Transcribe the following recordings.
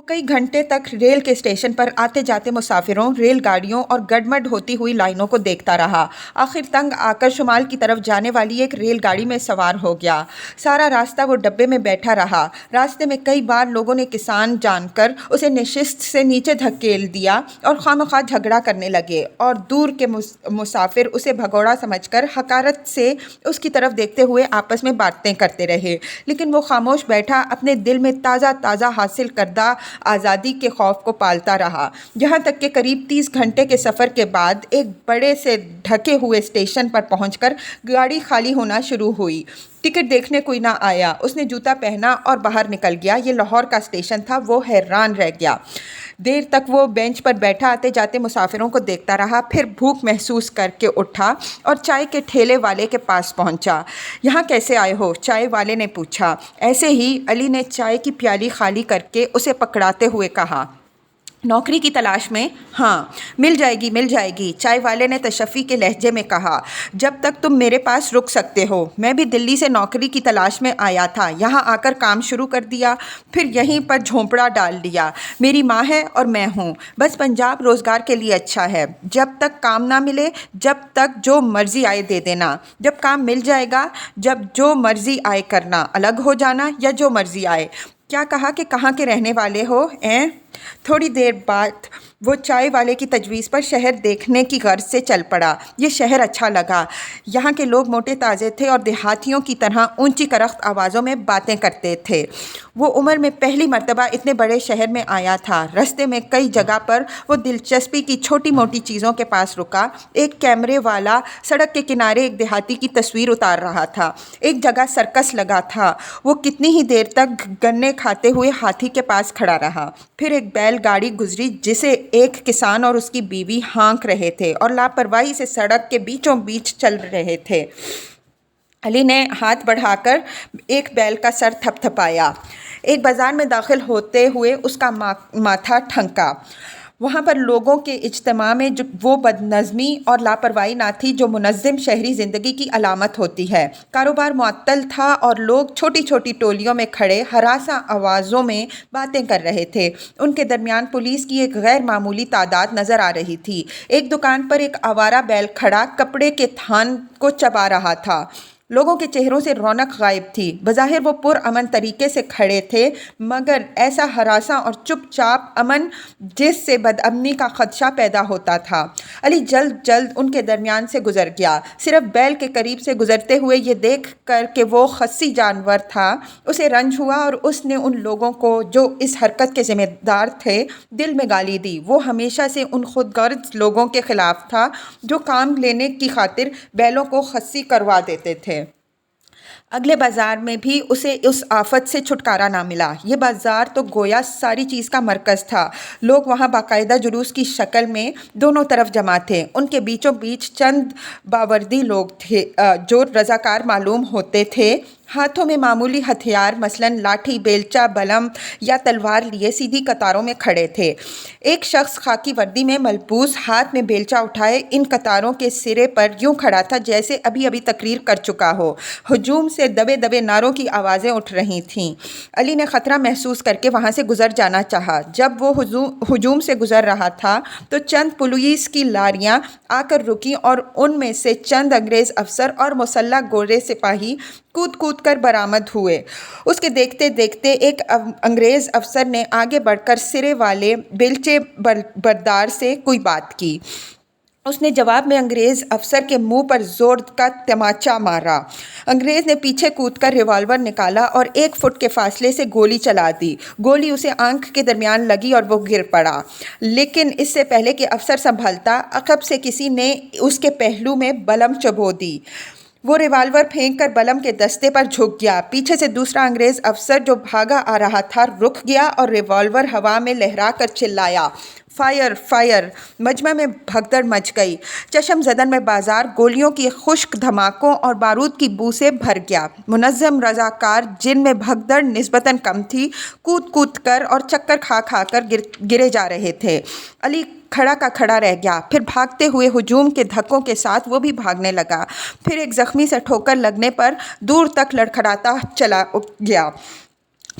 कई घंटे तक रेल के स्टेशन पर आते जाते मुसाफिरों, रेलगाड़ियों और गडमड होती हुई लाइनों को देखता रहा। आखिर तंग आकर शुमाल की तरफ जाने वाली एक रेलगाड़ी में सवार हो गया। सारा रास्ता वो डब्बे में बैठा रहा। रास्ते में कई बार लोगों ने किसान जानकर उसे नशिस्त से नीचे धकेल दिया और खामखा झगड़ा करने लगे, और दूर के मुसाफिर उसे भगोड़ा समझकर हकारत से उसकी तरफ देखते हुए आपस में बातें करते रहे। लेकिन वो खामोश बैठा अपने दिल में ताज़ा ताज़ा हासिल करदा आज़ादी के खौफ को पालता रहा, यहाँ तक कि करीब 30 घंटे के सफ़र के बाद एक बड़े से ढके हुए स्टेशन पर पहुंचकर गाड़ी खाली होना शुरू हुई। टिकट देखने कोई ना आया। उसने जूता पहना और बाहर निकल गया। ये लाहौर का स्टेशन था। वो हैरान रह गया। देर तक वो बेंच पर बैठा आते जाते मुसाफिरों को देखता रहा। फिर भूख महसूस करके उठा और चाय के ठेले वाले के पास पहुंचा। यहाँ कैसे आए हो? चाय वाले ने पूछा। ऐसे ही, अली ने चाय की प्याली खाली करके उसे पकड़ाते हुए कहा। नौकरी की तलाश में? हाँ, मिल जाएगी, चाय वाले ने तशफ़ी के लहजे में कहा। जब तक तुम मेरे पास रुक सकते हो। मैं भी दिल्ली से नौकरी की तलाश में आया था, यहाँ आकर काम शुरू कर दिया, फिर यहीं पर झोंपड़ा डाल दिया। मेरी माँ है और मैं हूँ। बस पंजाब रोज़गार के लिए अच्छा है। जब तक काम ना मिले, जब तक जो मर्ज़ी आए दे देना। जब काम मिल जाएगा, जब जो मर्ज़ी आए करना, अलग हो जाना या जो मर्ज़ी आए। क्या कहा कि कहाँ के रहने वाले हो? थोड़ी देर बाद वो चाय वाले की तजवीज़ पर शहर देखने की गर्ज से चल पड़ा। ये शहर अच्छा लगा। यहाँ के लोग मोटे ताज़े थे और देहातियों की तरह ऊंची करख्त आवाज़ों में बातें करते थे। वो उम्र में पहली मर्तबा इतने बड़े शहर में आया था। रास्ते में कई जगह पर वो दिलचस्पी की छोटी मोटी चीज़ों के पास रुका। एक कैमरे वाला सड़क के किनारे एक देहाती की तस्वीर उतार रहा था। एक जगह सर्कस लगा था। वो कितनी ही देर तक गन्ने खाते हुए हाथी के पास खड़ा रहा। फिर एक बैलगाड़ी गुजरी जिसे एक किसान और उसकी बीवी हाँक रहे थे और लापरवाही से सड़क के बीचों बीच चल रहे थे। अली ने हाथ बढ़ाकर एक बैल का सर थपथपाया। एक बाज़ार में दाखिल होते हुए उसका माथा ठनका। वहाँ पर लोगों के इज्तिमा में जो वो बदनज़मी और लापरवाही ना थी जो मुनज़्ज़म शहरी ज़िंदगी की अलामत होती है। कारोबार मुअत्तल था और लोग छोटी छोटी टोलियों में खड़े हरासा आवाज़ों में बातें कर रहे थे। उनके दरमियान पुलिस की एक गैर मामूली तादाद नज़र आ रही थी। एक दुकान पर एक आवारा बैल खड़ा कपड़े के थान को चबा रहा था। लोगों के चेहरों से रौनक गायब थी। बज़ाहिर वो पुरअमन तरीके से खड़े थे, मगर ऐसा हरासा और चुपचाप अमन जिससे बदअमनी का खदशा पैदा होता था। अली जल्द जल्द उनके दरमियान से गुजर गया। सिर्फ बैल के करीब से गुजरते हुए ये देख कर कि वो खस्सी जानवर था, उसे रंज हुआ और उसने उन लोगों को जो इस हरकत के ज़िम्मेदार थे दिल में गाली दी। वो हमेशा से उन खुदगर्ज लोगों के ख़िलाफ़ था जो काम लेने की खातिर बैलों को खस्सी करवा देते थे। अगले बाज़ार में भी उसे उस आफत से छुटकारा ना मिला। ये बाज़ार तो गोया सारी चीज़ का मरकज़ था। लोग वहाँ बाकायदा जुलूस की शक्ल में दोनों तरफ जमा थे। उनके बीचों बीच चंद बावर्दी लोग थे जो रज़ाकार मालूम होते थे। हाथों में मामूली हथियार मसलन लाठी, बेलचा, बलम या तलवार लिए सीधी कतारों में खड़े थे। एक शख्स खाकी वर्दी में मलबूस हाथ में बेलचा उठाए इन कतारों के सिरे पर यूं खड़ा था जैसे अभी अभी तकरीर कर चुका हो। हुजूम से दबे दबे नारों की आवाज़ें उठ रही थीं। अली ने ख़तरा महसूस करके वहाँ से गुज़र जाना चाहा। जब वो हुजूम से गुज़र रहा था तो चंद पुलिस की लारियाँ आकर रुकीं और उनमें से चंद अंग्रेज़ अफसर और मुसल्लह गोरे सिपाही कूद कूद कर बरामद हुए। उसके देखते देखते एक अंग्रेज़ अफसर ने आगे बढ़कर सिरे वाले बेलचे बरदार से कोई बात की। उसने जवाब में अंग्रेज़ अफसर के मुंह पर ज़ोर का तमाचा मारा। अंग्रेज़ ने पीछे कूदकर रिवॉल्वर निकाला और 1 फुट के फासले से गोली चला दी। गोली उसे आंख के दरमियान लगी और वो गिर पड़ा। लेकिन इससे पहले कि अफसर संभलता, अक़ब से किसी ने उसके पहलू में बलम चबो दी। वो रिवाल्वर फेंक कर बलम के दस्ते पर झुक गया। पीछे से दूसरा अंग्रेज़ अफसर जो भागा आ रहा था रुक गया और रिवाल्वर हवा में लहरा कर चिल्लाया, फायर फायर। मजमा में भगदड़ मच गई। चशम ज़दन में बाज़ार गोलियों की खुश्क धमाकों और बारूद की बू से भर गया। मुनज़्ज़म रज़ाकार जिनमें भगदड़ निस्बतन कम थी, कूद कूद कर और चक्कर खा खा कर गिरे जा रहे थे। अली खड़ा का खड़ा रह गया। फिर भागते हुए हुजूम के धक्कों के साथ वो भी भागने लगा। फिर एक ज़ख्मी से ठोकर लगने पर दूर तक लड़खड़ाता चला गया।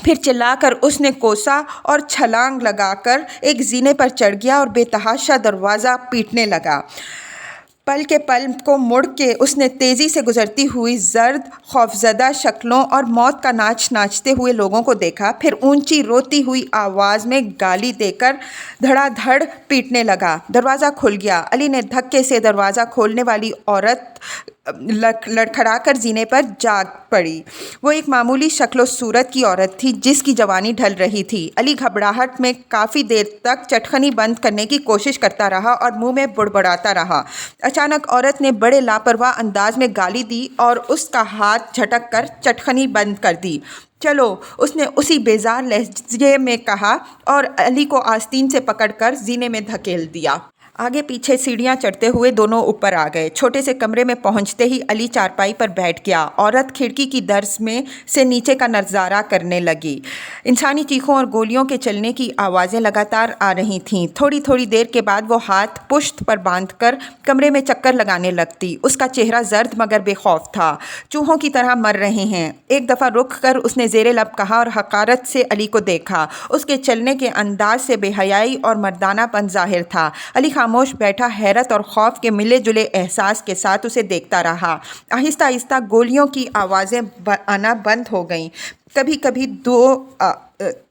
پھر چلا کر اس نے کوسا اور چھلانگ لگا کر ایک زینے پر چڑھ گیا اور بے تحاشا دروازہ پیٹنے لگا۔ پل کے پل کو مڑ کے اس نے تیزی سے گزرتی ہوئی زرد خوفزدہ شکلوں اور موت کا ناچ ناچتے ہوئے لوگوں کو دیکھا، پھر اونچی روتی ہوئی آواز میں گالی دے کر دھڑا دھڑ پیٹنے لگا۔ دروازہ کھل گیا۔ علی نے دھکے سے دروازہ کھولنے والی عورت لڑکھڑا کر زینے پر جا پڑی۔ وہ ایک معمولی شکل و صورت کی عورت تھی جس کی جوانی ڈھل رہی تھی۔ علی گھبراہٹ میں کافی دیر تک چٹخنی بند کرنے کی کوشش کرتا رہا اور منہ میں بڑبڑاتا رہا۔ اچانک عورت نے بڑے لاپرواہ انداز میں گالی دی اور اس کا ہاتھ جھٹک کر چٹخنی بند کر دی۔ چلو، اس نے اسی بیزار لہجے میں کہا اور علی کو آستین سے پکڑ کر زینے میں دھکیل دیا۔ آگے پیچھے سیڑھیاں چڑھتے ہوئے دونوں اوپر آ گئے۔ چھوٹے سے کمرے میں پہنچتے ہی علی چارپائی پر بیٹھ گیا۔ عورت کھڑکی کی درز میں سے نیچے کا نظارہ کرنے لگی۔ انسانی چیخوں اور گولیوں کے چلنے کی آوازیں لگاتار آ رہی تھیں۔ تھوڑی تھوڑی دیر کے بعد وہ ہاتھ پشت پر باندھ کر کمرے میں چکر لگانے لگتی۔ اس کا چہرہ زرد مگر بے خوف تھا۔ چوہوں کی طرح مر رہے ہیں۔ ایک دفعہ رک کر اس نے زیر لب کہا اور حقارت سے علی کو دیکھا۔ اس کے چلنے کے انداز سے بے حیائی اور مردانہ پن ظاہر تھا۔ علی خاموش بیٹھا حیرت اور خوف کے ملے جلے احساس کے ساتھ اسے دیکھتا رہا۔ آہستہ آہستہ گولیوں کی آوازیں آنا بند ہو گئیں۔ کبھی کبھی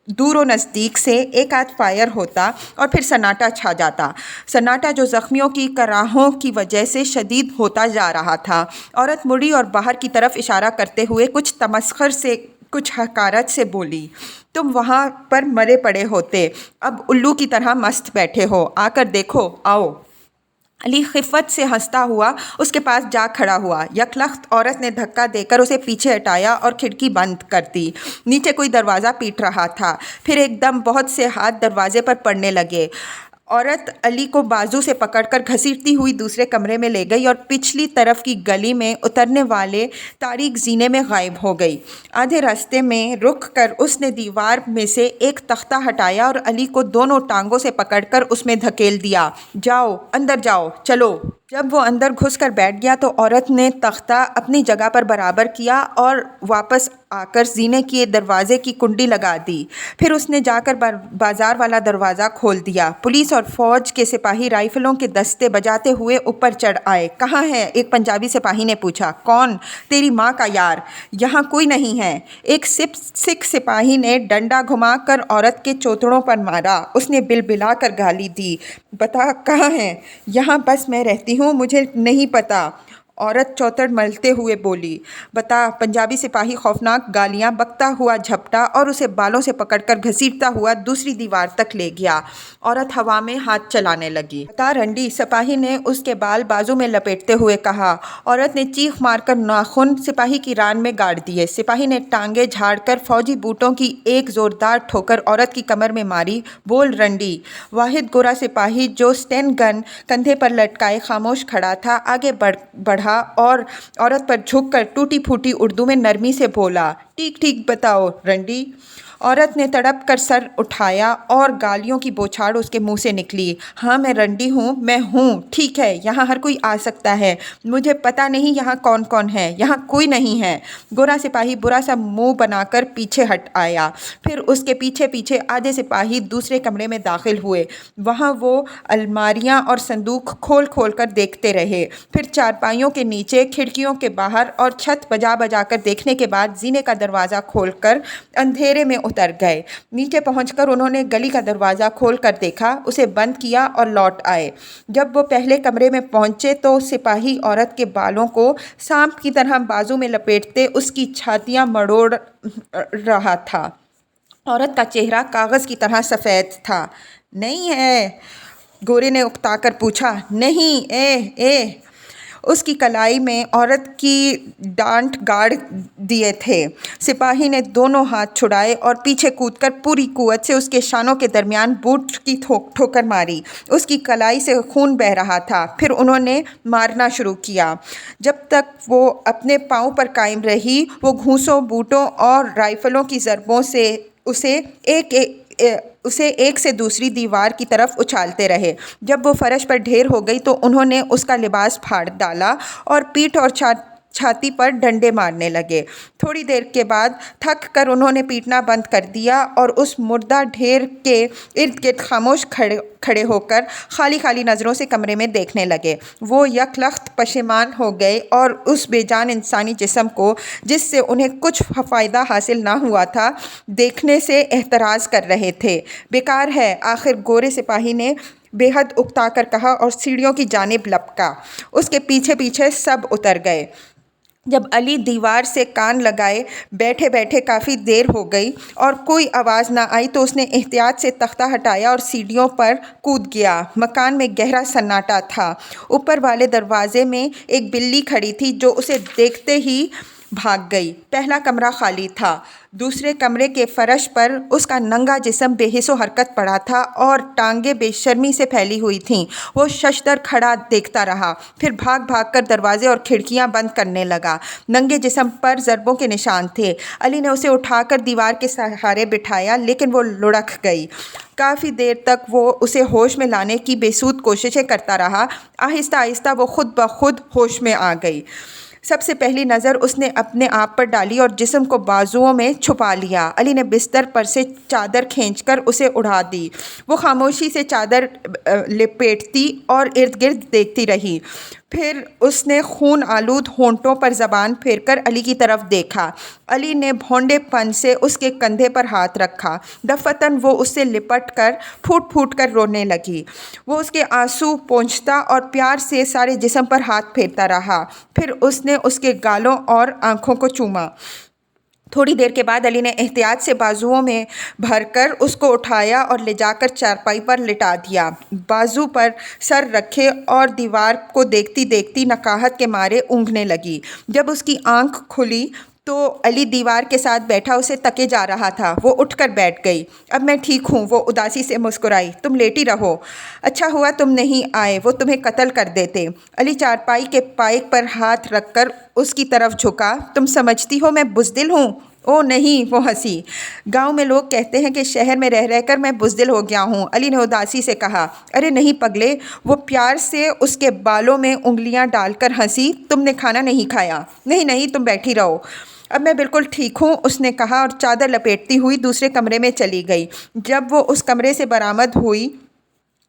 دور و نزدیک سے ایک آدھ فائر ہوتا اور پھر سناٹا چھا جاتا، سناٹا جو زخمیوں کی کراہوں کی وجہ سے شدید ہوتا جا رہا تھا۔ عورت مڑی اور باہر کی طرف اشارہ کرتے ہوئے کچھ تمسخر سے، کچھ حقارت سے بولی، تم وہاں پر مرے پڑے ہوتے، اب الو کی طرح مست بیٹھے ہو، آ کر دیکھو، آؤ۔ علی خفت سے ہنستا ہوا اس کے پاس جا کھڑا ہوا۔ یکلخت عورت نے دھکا دے کر اسے پیچھے ہٹایا اور کھڑکی بند کر دی۔ نیچے کوئی دروازہ پیٹ رہا تھا۔ پھر ایک دم بہت سے ہاتھ دروازے پر پڑنے لگے۔ عورت علی کو بازو سے پکڑ کر گھسیٹتی ہوئی دوسرے کمرے میں لے گئی اور پچھلی طرف کی گلی میں اترنے والے تاریک زینے میں غائب ہو گئی۔ آدھے راستے میں رک کر اس نے دیوار میں سے ایک تختہ ہٹایا اور علی کو دونوں ٹانگوں سے پکڑ کر اس میں دھکیل دیا۔ جاؤ، اندر جاؤ، چلو۔ جب وہ اندر گھس کر بیٹھ گیا تو عورت نے تختہ اپنی جگہ پر برابر کیا اور واپس آ کر زینے کے دروازے کی کنڈی لگا دی۔ پھر اس نے جا کر بازار والا دروازہ کھول دیا۔ پولیس اور فوج کے سپاہی رائفلوں کے دستے بجاتے ہوئے اوپر چڑھ آئے۔ کہاں ہے؟ ایک پنجابی سپاہی نے پوچھا۔ کون؟ تیری ماں کا یار، یہاں کوئی نہیں ہے۔ ایک سکھ سپاہی نے ڈنڈا گھما کر عورت کے چوتڑوں پر مارا۔ اس نے بلبلا کر گالی دی۔ بتا کہاں ہے؟ یہاں بس میں رہتی ہوں، مجھے نہیں پتا، عورت چوتڑ ملتے ہوئے بولی۔ بتا۔ پنجابی سپاہی خوفناک گالیاں بکتا ہوا جھپٹا اور اسے بالوں سے پکڑ کر گھسیٹتا ہوا دوسری دیوار تک لے گیا۔ عورت ہوا میں ہاتھ چلانے لگی۔ بتا رنڈی، سپاہی نے اس کے بال بازو میں لپیٹتے ہوئے کہا۔ عورت نے چیخ مار کر ناخن سپاہی کی ران میں گاڑ دیے۔ سپاہی نے ٹانگیں جھاڑ کر فوجی بوٹوں کی ایک زوردار ٹھوکر عورت کی کمر میں ماری۔ بول رنڈی۔ واحد گورا سپاہی جو اسٹین گن کندھے پر لٹکائے خاموش کھڑا تھا آگے بڑھا اور عورت پر جھک کر ٹوٹی پھوٹی اردو میں نرمی سے بولا۔ ٹھیک ٹھیک بتاؤ رنڈی۔ عورت نے تڑپ کر سر اٹھایا اور گالیوں کی بوچھاڑ اس کے منہ سے نکلی۔ ہاں میں رنڈی ہوں، میں ہوں، ٹھیک ہے، یہاں ہر کوئی آ سکتا ہے، مجھے پتہ نہیں یہاں کون کون ہے، یہاں کوئی نہیں ہے۔ گورا سپاہی برا سا منہ بنا کر پیچھے ہٹ آیا۔ پھر اس کے پیچھے پیچھے آدھے سپاہی دوسرے کمرے میں داخل ہوئے۔ وہاں وہ الماریاں اور صندوق کھول کھول کر دیکھتے رہے، پھر چارپائیوں کے نیچے، کھڑکیوں کے باہر اور چھت بجا بجا کر دیکھنے کے بعد زینے کا دروازہ کھول کر اندھیرے میں اتر گئے۔ نیچے پہنچ کر انہوں نے گلی کا دروازہ کھول کر دیکھا، اسے بند کیا اور لوٹ آئے۔ جب وہ پہلے کمرے میں پہنچے تو سپاہی عورت کے بالوں کو سانپ کی طرح بازو میں لپیٹتے اس کی چھاتیاں مروڑ رہا تھا۔ عورت کا چہرہ کاغذ کی طرح سفید تھا۔ نہیں ہے؟ گورے نے اکتا کر پوچھا۔ نہیں، اے اس کی کلائی میں عورت کی ڈانٹ گاڑ دیے تھے۔ سپاہی نے دونوں ہاتھ چھڑائے اور پیچھے کود کر پوری قوت سے اس کے شانوں کے درمیان بوٹ کی ٹھوکر ماری۔ اس کی کلائی سے خون بہہ رہا تھا۔ پھر انہوں نے مارنا شروع کیا۔ جب تک وہ اپنے پاؤں پر قائم رہی، وہ گھوسوں، بوٹوں اور رائفلوں کی ضربوں سے اسے ایک سے دوسری دیوار کی طرف اچھالتے رہے۔ جب وہ فرش پر ڈھیر ہو گئی تو انہوں نے اس کا لباس پھاڑ ڈالا اور پیٹھ اور छाती पर डंडे मारने लगे। थोड़ी देर के बाद थक कर उन्होंने पीटना बंद कर दिया और उस मुर्दा ढेर के इर्द गिर्द खामोश खड़े होकर खाली खाली नज़रों से कमरे में देखने लगे। वो यकलख्त पशेमान हो गए और उस बेजान इंसानी जिस्म को, जिससे उन्हें कुछ फ़ायदा हासिल ना हुआ था, देखने से एतराज़ कर रहे थे। बेकार है, आखिर गोरे सिपाही ने बेहद उकता कर कहा और सीढ़ियों की जानिब लपका। उसके पीछे पीछे सब उतर गए। जब अली दीवार से कान लगाए बैठे बैठे काफ़ी देर हो गई और कोई आवाज़ ना आई तो उसने एहतियात से तख्ता हटाया और सीढ़ियों पर कूद गया। मकान में गहरा सन्नाटा था। ऊपर वाले दरवाजे में एक बिल्ली खड़ी थी जो उसे देखते ही भाग गई। पहला कमरा खाली था। दूसरे कमरे के फर्श पर उसका नंगा जिस्म बेहिसो हरकत पड़ा था और टांगें बेशर्मी से फैली हुई थीं। वो शशदर खड़ा देखता रहा, फिर भाग भाग कर दरवाजे और खिड़कियां बंद करने लगा। नंगे जिस्म पर ज़रबों के निशान थे। अली ने उसे उठाकर दीवार के सहारे बिठाया, लेकिन वो लुढ़क गई। काफ़ी देर तक वो उसे होश में लाने की बेसूद कोशिशें करता रहा। आहिस्ता आहिस्ता वो खुद ब खुद होश में आ गई। सबसे पहली नज़र उसने अपने आप पर डाली और जिस्म को बाजुओं में छुपा लिया। अली ने बिस्तर पर से चादर खींचकर उसे उड़ा दी। वो खामोशी से चादर लपेटती और इर्द गिर्द देखती रही। फिर उसने खून आलूद होंठों पर ज़बान फेरकर अली की तरफ देखा। अली ने भौंडेपन से उसके कंधे पर हाथ रखा। दफ़तन वो उससे लिपट कर फूट फूट कर रोने लगी। वो उसके आंसू पोंछता और प्यार से सारे जिस्म पर हाथ फेरता रहा। फिर उसने उसके गालों और आँखों को चूमा। थोड़ी देर के बाद अली ने एहतियात से बाजुओं में भरकर उसको उठाया और ले जाकर चारपाई पर लिटा दिया। बाजू पर सर रखे और दीवार को देखती देखती नकाहत के मारे ऊँघने लगी। जब उसकी आंख खुली तो अली दीवार के साथ बैठा उसे तके जा रहा था। वो उठकर बैठ गई। अब मैं ठीक हूँ, वो उदासी से मुस्कुराई। तुम लेटी रहो। अच्छा हुआ तुम नहीं आए, वो तुम्हें कत्ल कर देते। अली चारपाई के पाइक पर हाथ रखकर उसकी तरफ झुका। तुम समझती हो मैं बुज़दिल हूँ? ओ नहीं, वो हंसी। गांव में लोग कहते हैं कि शहर में रह रहकर मैं बुज़दिल हो गया हूँ, अली ने उदासी से कहा। अरे नहीं पगले, वो प्यार से उसके बालों में उंगलियां डालकर हंसी। तुमने खाना नहीं खाया? नहीं नहीं, तुम बैठी रहो। अब मैं बिल्कुल ठीक हूँ, उसने कहा और चादर लपेटती हुई दूसरे कमरे में चली गई। जब वो उस कमरे से बरामद हुई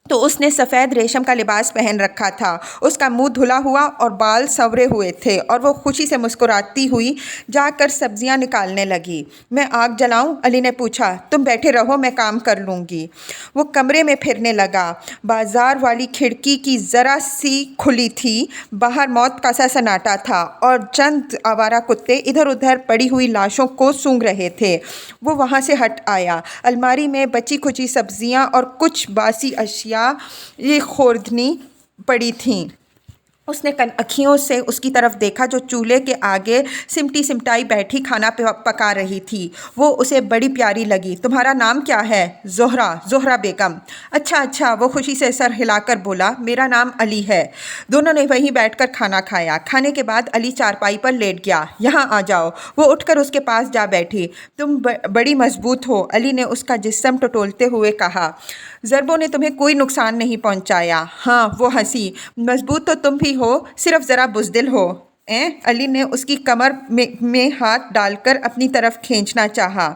तो उसने सफ़ेद रेशम का लिबास पहन रखा था। उसका मुंह धुला हुआ और बाल संवरे हुए थे और वो खुशी से मुस्कुराती हुई जाकर सब्जियां निकालने लगी। मैं आग जलाऊं? अली ने पूछा। तुम बैठे रहो, मैं काम कर लूँगी। वो कमरे में फिरने लगा। बाजार वाली खिड़की की ज़रा सी खुली थी। बाहर मौत का सा सन्नाटा था और चंद आवारा कुत्ते इधर उधर पड़ी हुई लाशों को सूंघ रहे थे। वो वहाँ से हट आया। अलमारी में बची खुची सब्जियां और कुछ बासी अशिया ये खोर्दनी पड़ी थीं। उसने अखियों से उसकी तरफ देखा जो चूल्हे के आगे सिमटी सिमटाई बैठी खाना पका रही थी। वो उसे बड़ी प्यारी लगी। तुम्हारा नाम क्या है? ज़ोहरा, ज़ोहरा बेगम। अच्छा अच्छा, वो खुशी से सर हिलाकर बोला। मेरा नाम अली है। दोनों ने वहीं बैठकर खाना खाया। खाने के बाद अली चारपाई पर लेट गया। यहाँ आ जाओ। वो उठकर उसके पास जा बैठी। तुम बड़ी मजबूत हो, अली ने उसका जिस्म टटोलते हुए कहा। ज़रबों ने तुम्हें कोई नुकसान नहीं पहुँचाया? हाँ, वो हंसी। मजबूत तो तुम भी हो, सिर्फ ज़रा बुज़दिल हो। अली ने उसकी कमर में हाथ डालकर अपनी तरफ खींचना चाहा।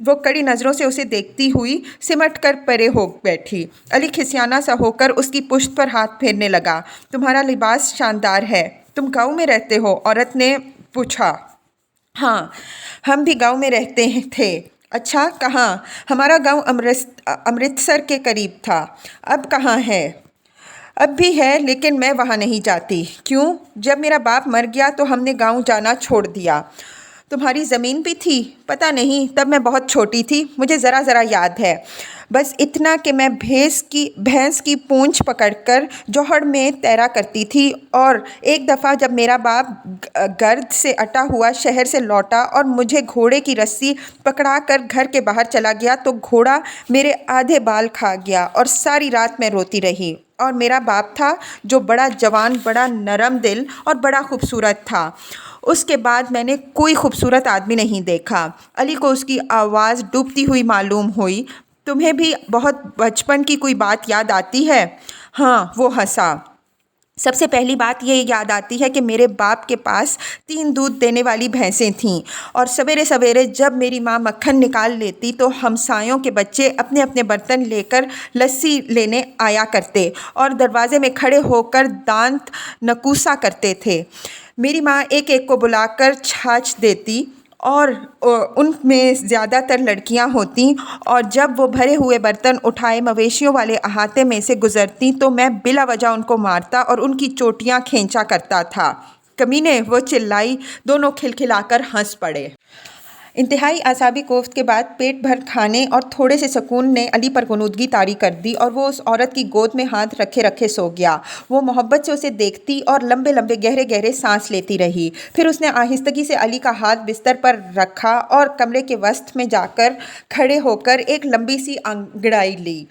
वो कड़ी नज़रों से उसे देखती हुई सिमट कर परे हो बैठी। अली खिसियाना सा होकर उसकी पुश्त पर हाथ फेरने लगा। तुम्हारा लिबास शानदार है। तुम गाँव में रहते हो? औरत ने पूछा। हाँ, हम भी गाँव में रहते थे। अच्छा, कहाँ? हमारा गांव अमृतसर के करीब था। अब कहाँ है? अब भी है, लेकिन मैं वहाँ नहीं जाती। क्यों? जब मेरा बाप मर गया तो हमने गांव जाना छोड़ दिया। तुम्हारी ज़मीन भी थी? पता नहीं, तब मैं बहुत छोटी थी। मुझे ज़रा ज़रा याद है, बस इतना कि मैं भैंस की पूंछ पकड़कर जोहड़ में तैरा करती थी। और एक दफ़ा जब मेरा बाप गर्द से अटा हुआ शहर से लौटा और मुझे घोड़े की रस्सी पकड़ाकर घर के बाहर चला गया तो घोड़ा मेरे आधे बाल खा गया और सारी रात मैं रोती रही। और मेरा बाप था जो बड़ा जवान, बड़ा नरम दिल और बड़ा खूबसूरत था। उसके बाद मैंने कोई खूबसूरत आदमी नहीं देखा। अली को उसकी आवाज़ डूबती हुई मालूम हुई। तुम्हें भी बहुत बचपन की कोई बात याद आती है? हाँ, वो हंसा। سب سے پہلی بات یہ یاد آتی ہے کہ میرے باپ کے پاس 3 دودھ دینے والی بھینسیں تھیں، اور سویرے سویرے جب میری ماں مکھن نکال لیتی تو ہمسایوں کے بچے اپنے اپنے برتن لے کر لسی لینے آیا کرتے اور دروازے میں کھڑے ہو کر دانت نکوسا کرتے تھے۔ میری ماں ایک ایک کو بلا کر چھاچھ دیتی اور ان میں زیادہ تر لڑکیاں ہوتیں، اور جب وہ بھرے ہوئے برتن اٹھائے مویشیوں والے احاطے میں سے گزرتیں تو میں بلا وجہ ان کو مارتا اور ان کی چوٹیاں کھینچا کرتا تھا۔ کمینے، وہ چلائی، دونوں کھلکھلا کر ہنس پڑے۔ انتہائی اعصابی کوفت کے بعد پیٹ بھر کھانے اور تھوڑے سے سکون نے علی پر غنودگی طاری کر دی اور وہ اس عورت کی گود میں ہاتھ رکھے رکھے سو گیا۔ وہ محبت سے اسے دیکھتی اور لمبے لمبے گہرے گہرے سانس لیتی رہی۔ پھر اس نے آہستگی سے علی کا ہاتھ بستر پر رکھا اور کمرے کے وسط میں جا کر کھڑے ہو کر ایک لمبی سی انگڑائی لی۔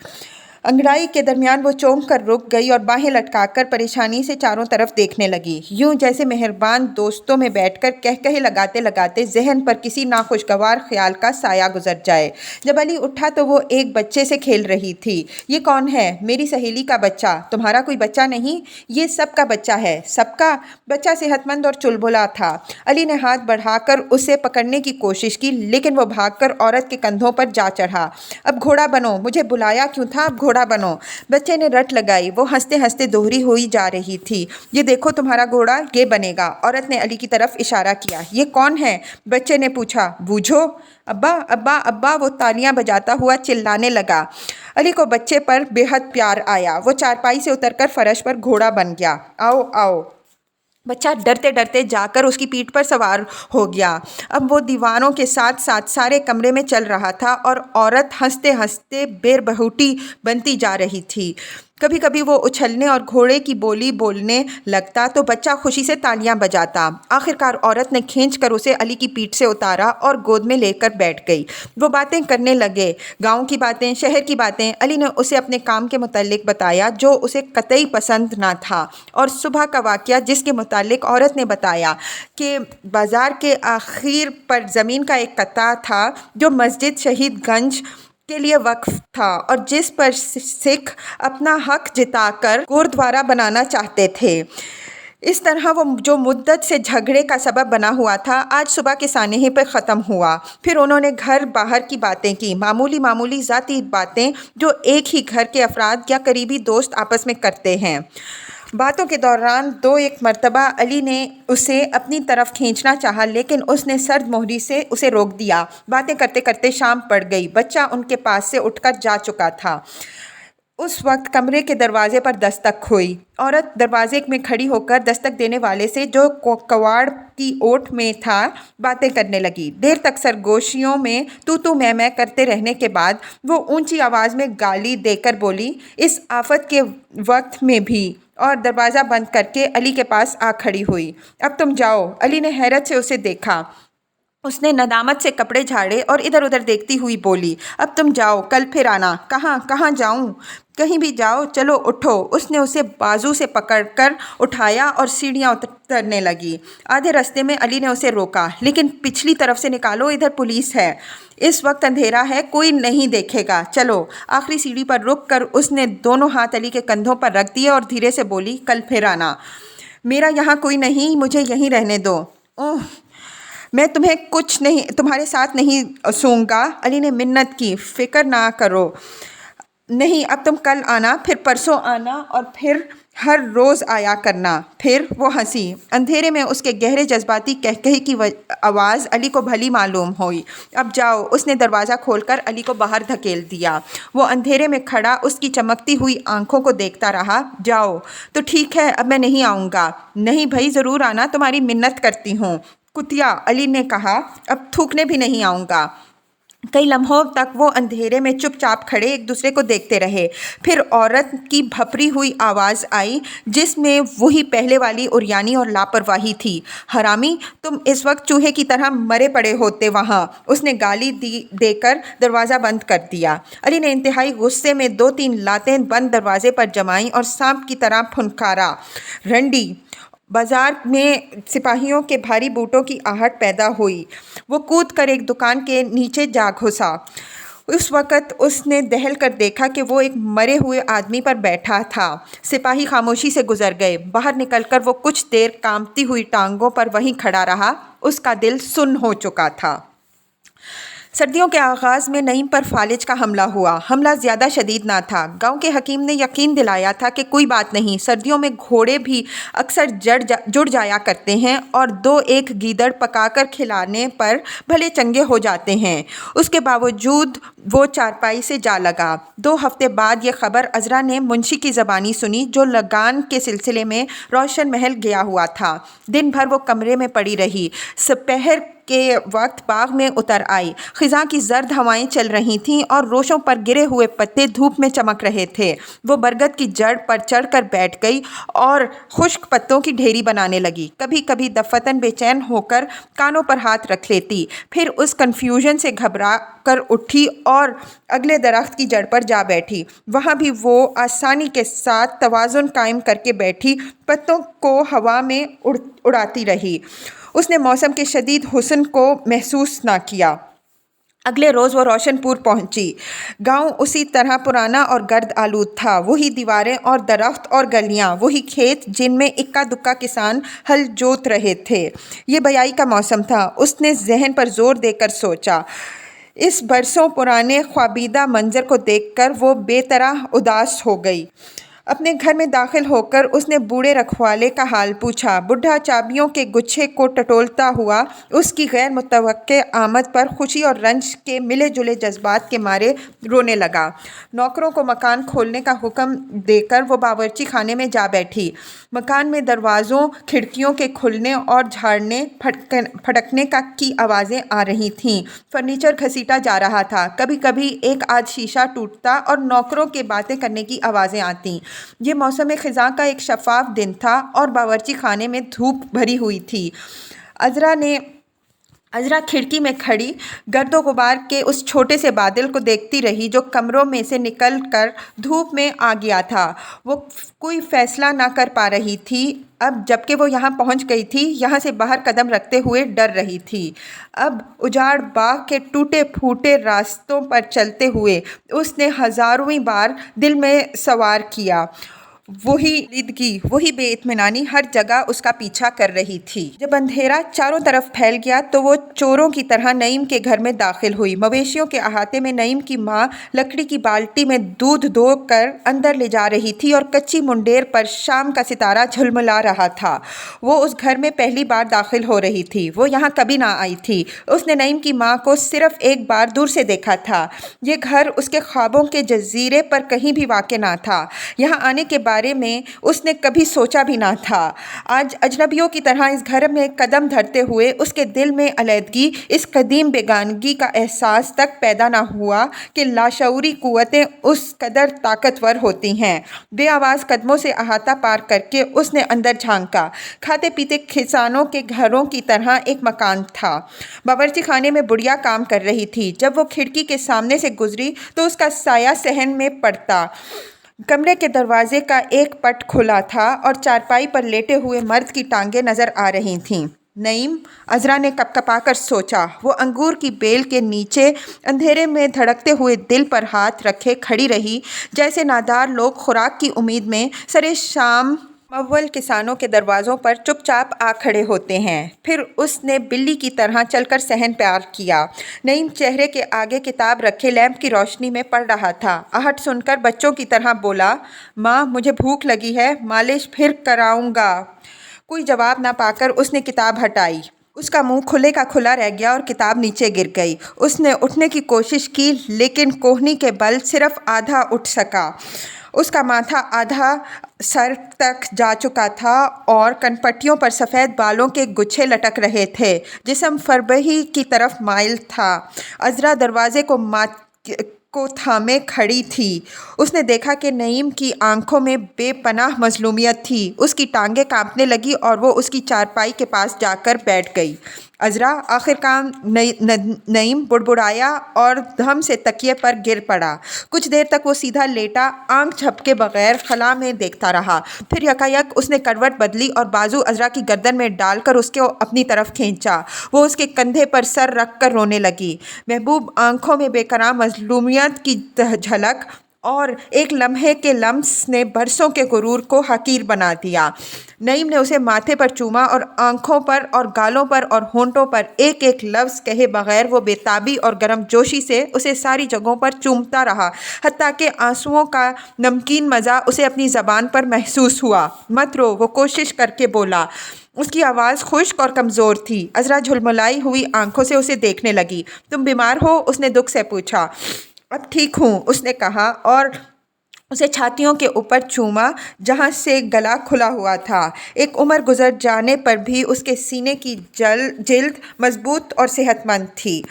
انگڑائی کے درمیان وہ چونک کر رک گئی اور باہیں لٹکا کر پریشانی سے چاروں طرف دیکھنے لگی، یوں جیسے مہربان دوستوں میں بیٹھ کر کہکہے لگاتے لگاتے ذہن پر کسی ناخوشگوار خیال کا سایہ گزر جائے۔ جب علی اٹھا تو وہ ایک بچے سے کھیل رہی تھی۔ یہ کون ہے؟ میری سہیلی کا بچہ۔ تمہارا کوئی بچہ نہیں؟ یہ سب کا بچہ ہے۔ سب کا؟ بچہ صحت مند اور چلبلا تھا۔ علی نے ہاتھ بڑھا کر اسے پکڑنے کی کوشش کی، لیکن وہ بھاگ کر عورت کے کندھوں پر جا چڑھا۔ اب گھوڑا بنو، مجھے بلایا کیوں تھا؟ اب گھوڑا بنو۔ بچے نے رٹ لگائی۔ وہ ہنستے ہنستے دوہری ہوئی جا رہی تھی۔ یہ دیکھو تمہارا گھوڑا، یہ بنے گا۔ عورت نے علی کی طرف اشارہ کیا۔ یہ کون ہے؟ بچے نے پوچھا۔ بوجھو۔ ابا ابا ابا، وہ تالیاں بجاتا ہوا چلانے لگا۔ علی کو بچے پر بے حد پیار آیا۔ وہ چارپائی سے اتر کر فرش پر گھوڑا بن گیا۔ آؤ آؤ۔ بچہ ڈرتے ڈرتے جا کر اس کی پیٹھ پر سوار ہو گیا۔ اب وہ دیواروں کے ساتھ ساتھ سارے کمرے میں چل رہا تھا اور عورت ہنستے ہنستے بیر بہوٹی بنتی جا رہی تھی۔ کبھی کبھی وہ اچھلنے اور گھوڑے کی بولی بولنے لگتا تو بچہ خوشی سے تالیاں بجاتا۔ آخرکار عورت نے کھینچ کر اسے علی کی پیٹھ سے اتارا اور گود میں لے کر بیٹھ گئی۔ وہ باتیں کرنے لگے، گاؤں کی باتیں، شہر کی باتیں۔ علی نے اسے اپنے کام کے متعلق بتایا جو اسے قطعی پسند نہ تھا، اور صبح کا واقعہ جس کے متعلق عورت نے بتایا کہ بازار کے آخر پر زمین کا ایک قطعہ تھا جو مسجد شہید گنج کے لیے وقف تھا اور جس پر سکھ اپنا حق جتا کر گوردوارہ بنانا چاہتے تھے۔ اس طرح وہ جو مدت سے جھگڑے کا سبب بنا ہوا تھا آج صبح کے سانحے پہ ختم ہوا۔ پھر انہوں نے گھر باہر کی باتیں کی، معمولی معمولی ذاتی باتیں جو ایک ہی گھر کے افراد یا قریبی دوست آپس میں کرتے ہیں۔ باتوں کے دوران 2-1 مرتبہ علی نے اسے اپنی طرف کھینچنا چاہا، لیکن اس نے سرد مہری سے اسے روک دیا۔ باتیں کرتے کرتے شام پڑ گئی۔ بچہ ان کے پاس سے اٹھ کر جا چکا تھا۔ اس وقت کمرے کے دروازے پر دستک ہوئی۔ عورت دروازے میں کھڑی ہو کر دستک دینے والے سے جو کواڑ کی اوٹ میں تھا باتیں کرنے لگی۔ دیر تک سرگوشیوں میں تو میں کرتے رہنے کے بعد وہ اونچی آواز میں گالی دے کر بولی، اس آفت کے وقت میں بھی، اور دروازہ بند کر کے علی کے پاس آ کھڑی ہوئی۔ اب تم جاؤ۔ علی نے حیرت سے اسے دیکھا۔ اس نے ندامت سے کپڑے جھاڑے اور ادھر ادھر دیکھتی ہوئی بولی، اب تم جاؤ، کل پھر آنا۔ کہاں؟ کہاں جاؤں؟ کہیں بھی جاؤ، چلو اٹھو۔ اس نے اسے بازو سے پکڑ کر اٹھایا اور سیڑھیاں اترنے لگی۔ آدھے راستے میں علی نے اسے روکا، لیکن پچھلی طرف سے نکالو، ادھر پولیس ہے، اس وقت اندھیرا ہے، کوئی نہیں دیکھے گا، چلو۔ آخری سیڑھی پر رک کر اس نے دونوں ہاتھ علی کے کندھوں پر رکھ دیے اور دھیرے سے بولی، کل پھر آنا۔ میرا یہاں کوئی نہیں، مجھے یہیں رہنے دو۔ اوہ، میں تمہارے ساتھ نہیں سوں گا۔ علی نے منت کی۔ فکر نہ کرو۔ نہیں، اب تم کل آنا، پھر پرسوں آنا، اور پھر ہر روز آیا کرنا۔ پھر وہ ہنسی۔ اندھیرے میں اس کے گہرے جذباتی کہکہے کی آواز علی کو بھلی معلوم ہوئی۔ اب جاؤ۔ اس نے دروازہ کھول کر علی کو باہر دھکیل دیا۔ وہ اندھیرے میں کھڑا اس کی چمکتی ہوئی آنکھوں کو دیکھتا رہا۔ جاؤ تو ٹھیک ہے، اب میں نہیں آؤں گا۔ نہیں بھائی، ضرور آنا، تمہاری منت کرتی ہوں۔ کتیا، علی نے کہا، اب تھوکنے بھی نہیں آؤں گا۔ کئی لمحوں تک وہ اندھیرے میں چپ چاپ کھڑے ایک دوسرے کو دیکھتے رہے۔ پھر عورت کی بھپری ہوئی آواز آئی جس میں وہی پہلے والی عریانی اور لاپرواہی تھی، حرامی، تم اس وقت چوہے کی طرح مرے پڑے ہوتے وہاں۔ اس نے گالی دے کر دروازہ بند کر دیا۔ علی نے انتہائی غصے میں 2-3 لاتیں بند دروازے پر جمائیں اور سانپ کی طرح پھنکارا، رنڈی۔ بازار میں سپاہیوں کے بھاری بوٹوں کی آہٹ پیدا ہوئی۔ وہ کود کر ایک دکان کے نیچے جا گھسا۔ उस वक़्त उसने दहल कर देखा कि वो एक मरे हुए आदमी पर बैठा था। सिपाही खामोशी से गुजर गए। बाहर निकलकर वो कुछ देर कांपती हुई टांगों पर वहीं खड़ा रहा। उसका दिल सुन्न हो चुका था। सर्दियों के आगाज़ में नईम पर फालिज का हमला हुआ। हमला ज़्यादा शदीद ना था। गांव के हकीम ने यकीन दिलाया था कि कोई बात नहीं, सर्दियों में घोड़े भी अक्सर जुड़ जाया करते हैं और 2-1 गीदड़ पकाकर खिलाने पर भले चंगे हो जाते हैं। उसके बावजूद वो चारपाई से जा लगा। 2 हफ्ते बाद ये खबर अज़रा ने मुंशी की ज़बानी सुनी, जो लगान के सिलसिले में रोशन महल गया हुआ था। दिन भर वो कमरे में पड़ी रही। दोपहर के वक्त बाग में उतर आई। ख़िज़ां की जर्द हवाएं चल रही थीं और रोशों पर गिरे हुए पत्ते धूप में चमक रहे थे। वो बरगद की जड़ पर चढ़कर बैठ गई और खुश्क पत्तों की ढेरी बनाने लगी। कभी कभी दफ़तन बेचैन होकर कानों पर हाथ रख लेती, फिर उस कन्फ्यूजन से घबरा कर उठी और अगले दरख्त की जड़ पर जा बैठी। वहाँ भी वो आसानी के साथ तवाज़ुन कायम करके बैठी, पत्तों को हवा में उड़ाती रही। उसने मौसम के शदीद हुस्न को महसूस ना किया। अगले रोज़ वो रोशनपुर पहुंची। गांव उसी तरह पुराना और गर्द आलूद था। वही दीवारें और दरख्त और गलियां, वही खेत जिनमें इक्का दुक्का किसान हल जोत रहे थे। ये बयाई का मौसम था। उसने जहन पर जोर देकर सोचा। इस बरसों पुराने ख्वाबीदा मंजर को देखकर वो बेतरह उदास हो गई। अपने घर में दाखिल होकर उसने बूढ़े रखवाले का हाल पूछा। बूढ़ा चाबियों के गुच्छे को टटोलता हुआ उसकी गैर मुतवक्के आमद पर खुशी और रंज के मिले जुले जज्बात के मारे रोने लगा। नौकरों को मकान खोलने का हुक्म देकर वो बावर्ची खाने में जा बैठी। मकान में दरवाज़ों खिड़कियों के खुलने और झाड़ने फटकने की आवाज़ें आ रही थीं। फर्नीचर घसीटा जा रहा था। कभी कभी एक आध शीशा टूटता और नौकरों के बातें करने की आवाज़ें आतीं। ये मौसम ख़िज़ां का एक शफाफ दिन था और बावर्ची खाने में धूप भरी हुई थी। अज़रा खिड़की में खड़ी गर्दो गुबार के उस छोटे से बादल को देखती रही जो कमरों में से निकल कर धूप में आ गया था। वो कोई फ़ैसला ना कर पा रही थी। अब जबकि वो यहाँ पहुँच गई थी, यहाँ से बाहर कदम रखते हुए डर रही थी। अब उजाड़ बाग के टूटे फूटे रास्तों पर चलते हुए उसने हज़ारों बार दिल में सवार किया। वही लिदगी, वही बेइत्मीनानी हर जगह उसका पीछा कर रही थी। जब अंधेरा चारों तरफ फैल गया तो वो चोरों की तरह नईम के घर में दाखिल हुई। मवेशियों के अहाते में नईम की माँ लकड़ी की बाल्टी में दूध धो कर अंदर ले जा रही थी और कच्ची मुंडेर पर शाम का सितारा झुलमुला रहा था। वो उस घर में पहली बार दाखिल हो रही थी। वो यहाँ कभी ना आई थी। उसने नईम की माँ को सिर्फ एक बार दूर से देखा था। ये घर उसके ख्वाबों के जजीरे पर कहीं भी वाक़ ना था। यहाँ आने के बारे में उसने कभी सोचा भी ना था। आज अजनबियों की तरह इस घर में कदम धरते हुए उसके दिल में अलैदगी, इस कदीम बेगानगी का एहसास तक पैदा ना हुआ कि लाशऊरी कुव्वतें उस कदर ताकतवर होती हैं। बेआवाज़ कदमों से अहाता पार करके उसने अंदर झांका। खाते पीते किसानों के घरों की तरह एक मकान था। बावर्ची खाने में बुढ़िया काम कर रही थी। जब वो खिड़की के सामने से गुजरी तो उसका साया सहन में पड़ता। कमरे के दरवाजे का एक पट खुला था और चारपाई पर लेटे हुए मर्द की टांगें नज़र आ रही थीं। नईम, अज़रा ने कपकपाकर सोचा। वो अंगूर की बेल के नीचे अंधेरे में धड़कते हुए दिल पर हाथ रखे खड़ी रही, जैसे नादार लोग खुराक की उम्मीद में सरे शाम अव्वल किसानों के दरवाज़ों पर चुपचाप आ खड़े होते हैं। फिर उसने बिल्ली की तरह चलकर सहन प्यार किया। नईम चेहरे के आगे किताब रखे लैंप की रोशनी में पढ़ रहा था। आहट सुनकर बच्चों की तरह बोला, माँ मुझे भूख लगी है, मालिश फिर कराऊंगा। कोई जवाब ना पाकर उसने किताब हटाई। उसका मुंह खुले का खुला रह गया और किताब नीचे गिर गई। उसने उठने की कोशिश की, लेकिन कोहनी के बल सिर्फ आधा उठ सका। उसका माथा आधा सर तक जा चुका था और कनपट्टियों पर सफ़ेद बालों के गुच्छे लटक रहे थे। जिस्म फरबही की तरफ माइल था। अज़रा दरवाजे को थामे खड़ी थी। उसने देखा कि नईम की आंखों में बेपनाह मज़लूमियत थी। उसकी टांगें कांपने लगी और वो उसकी चारपाई के पास जाकर बैठ गई। अज़रा आखिरकार नईम बुड़बुड़ाया और धम से तकिए पर गिर पड़ा। कुछ देर तक वो सीधा लेटा आंख झपके बगैर खला में देखता रहा। फिर यकायक उसने करवट बदली और बाजू अज़रा की गर्दन में डालकर उसको अपनी तरफ खींचा। वो उसके कंधे पर सर रख कर रोने लगी। महबूब आंखों में बेकरार मज़लूमियत की झलक और एक लम्हे के लम्स ने बरसों के गुरूर को हकीर बना दिया। नईम ने उसे माथे पर चूमा और आंखों पर और गालों पर और होंठों पर एक एक लफ्ज़ कहे बगैर वो बेताबी और गर्मजोशी से उसे सारी जगहों पर चूमता रहा, हत्ता कि आंसुओं का नमकीन मज़ा उसे अपनी ज़बान पर महसूस हुआ। मत रो, वो कोशिश करके बोला। उसकी आवाज़ खुश्क और कमज़ोर थी। अज़रा झुलमुलाई हुई आंखों से उसे देखने लगी। तुम बीमार हो? उसने दुख से पूछा। अब ठीक हूँ, उसने कहा और उसे छातियों के ऊपर चूमा जहाँ से गला खुला हुआ था। एक उम्र गुजर जाने पर भी उसके सीने की जिल्द मजबूत और सेहतमंद थी।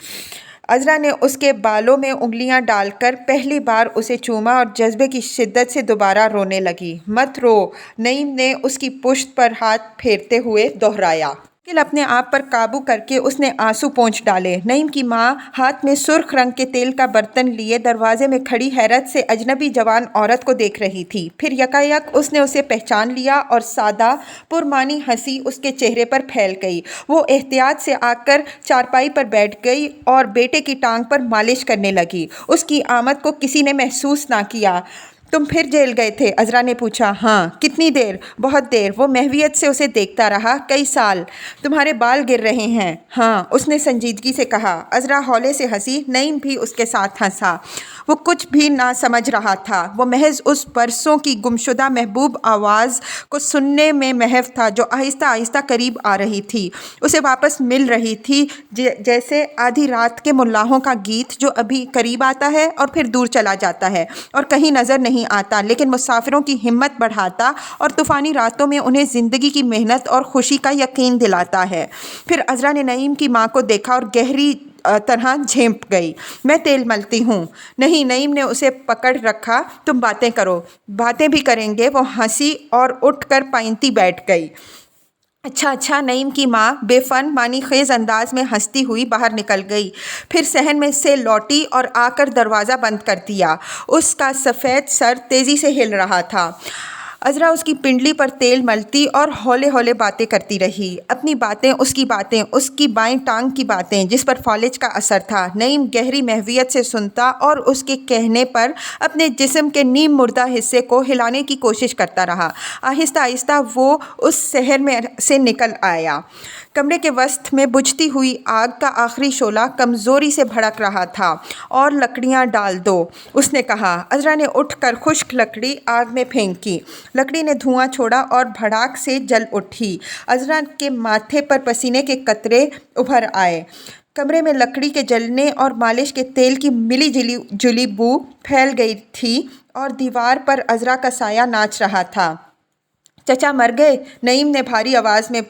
अज़रा ने उसके बालों में उंगलियां डालकर पहली बार उसे चूमा और जज्बे की शिद्दत से दोबारा रोने लगी। मत रो, नईम ने उसकी पुश्त पर हाथ फेरते हुए दोहराया। लेकिन अपने आप पर काबू करके उसने आंसू पोंछ डाले। नईम की माँ हाथ में सुर्ख रंग के तेल का बर्तन लिए दरवाजे में खड़ी हैरत से अजनबी जवान औरत को देख रही थी। फिर यकायक उसने उसे पहचान लिया और सादा पुरमानी हंसी उसके चेहरे पर फैल गई। वो एहतियात से आकर चारपाई पर बैठ गई और बेटे की टांग पर मालिश करने लगी। उसकी आमद को किसी ने महसूस ना किया। तुम फिर जेल गए थे? अज़रा ने पूछा। हाँ। कितनी देर? बहुत देर। वो महवियत से उसे देखता रहा। कई साल। तुम्हारे बाल गिर रहे हैं। हाँ, उसने संजीदगी से कहा। अज़रा हौले से हंसी। नईम भी उसके साथ हंसा। वो कुछ भी ना समझ रहा था। वो महज उस बरसों की गुमशुदा महबूब आवाज़ को सुनने में महव था जो आहिस्ता आहिस्ता करीब आ रही थी, उसे वापस मिल रही थी, जैसे आधी रात के मुल्लाहों का गीत जो अभी करीब आता है और फिर दूर चला जाता है और कहीं नज़र नहीं आता, लेकिन मुसाफिरों की हिम्मत बढ़ाता और तूफ़ानी रातों में उन्हें ज़िंदगी की मेहनत और खुशी का यकीन दिलाता है। फिर अज़रा ने नईम की माँ को देखा और गहरी तरह झेंप गई। मैं तेल मलती हूँ। नहीं, नईम ने उसे पकड़ रखा। तुम बातें करो। बातें भी करेंगे। वो हंसी और उठकर पाइंती बैठ गई। अच्छा, नईम की माँ बेफन मानी खेज़ अंदाज में हंसती हुई बाहर निकल गई। फिर सहन में से लौटी और आकर दरवाज़ा बंद कर दिया। उसका सफ़ेद सर तेज़ी से हिल रहा था। अज़रा उसकी पिंडली पर तेल मलती और हौले हौले बातें करती रही। अपनी बातें, उसकी बाएं टांग की बातें जिस पर फालिज का असर था। नईम गहरी महवियत से सुनता और उसके कहने पर अपने जिस्म के नीम मुर्दा हिस्से को हिलाने की कोशिश करता रहा। आहिस्ता आहिस्ता वो उस शहर में से निकल आया। कमरे के वस्त में बुझती हुई आग का आखिरी शोला कमज़ोरी से भड़क रहा था। और लकड़ियाँ डाल दो, उसने कहा। अज़रा ने उठकर खुश्क लकड़ी आग में फेंकी। लकड़ी ने धुआं छोड़ा और भड़ाक से जल उठी। अज़रा के माथे पर पसीने के कतरे उभर आए। कमरे में लकड़ी के जलने और मालिश के तेल की मिली जुली बू फैल गई थी और दीवार पर अज़रा का साया नाच रहा था। चचा मर गए? नईम ने भारी आवाज़ में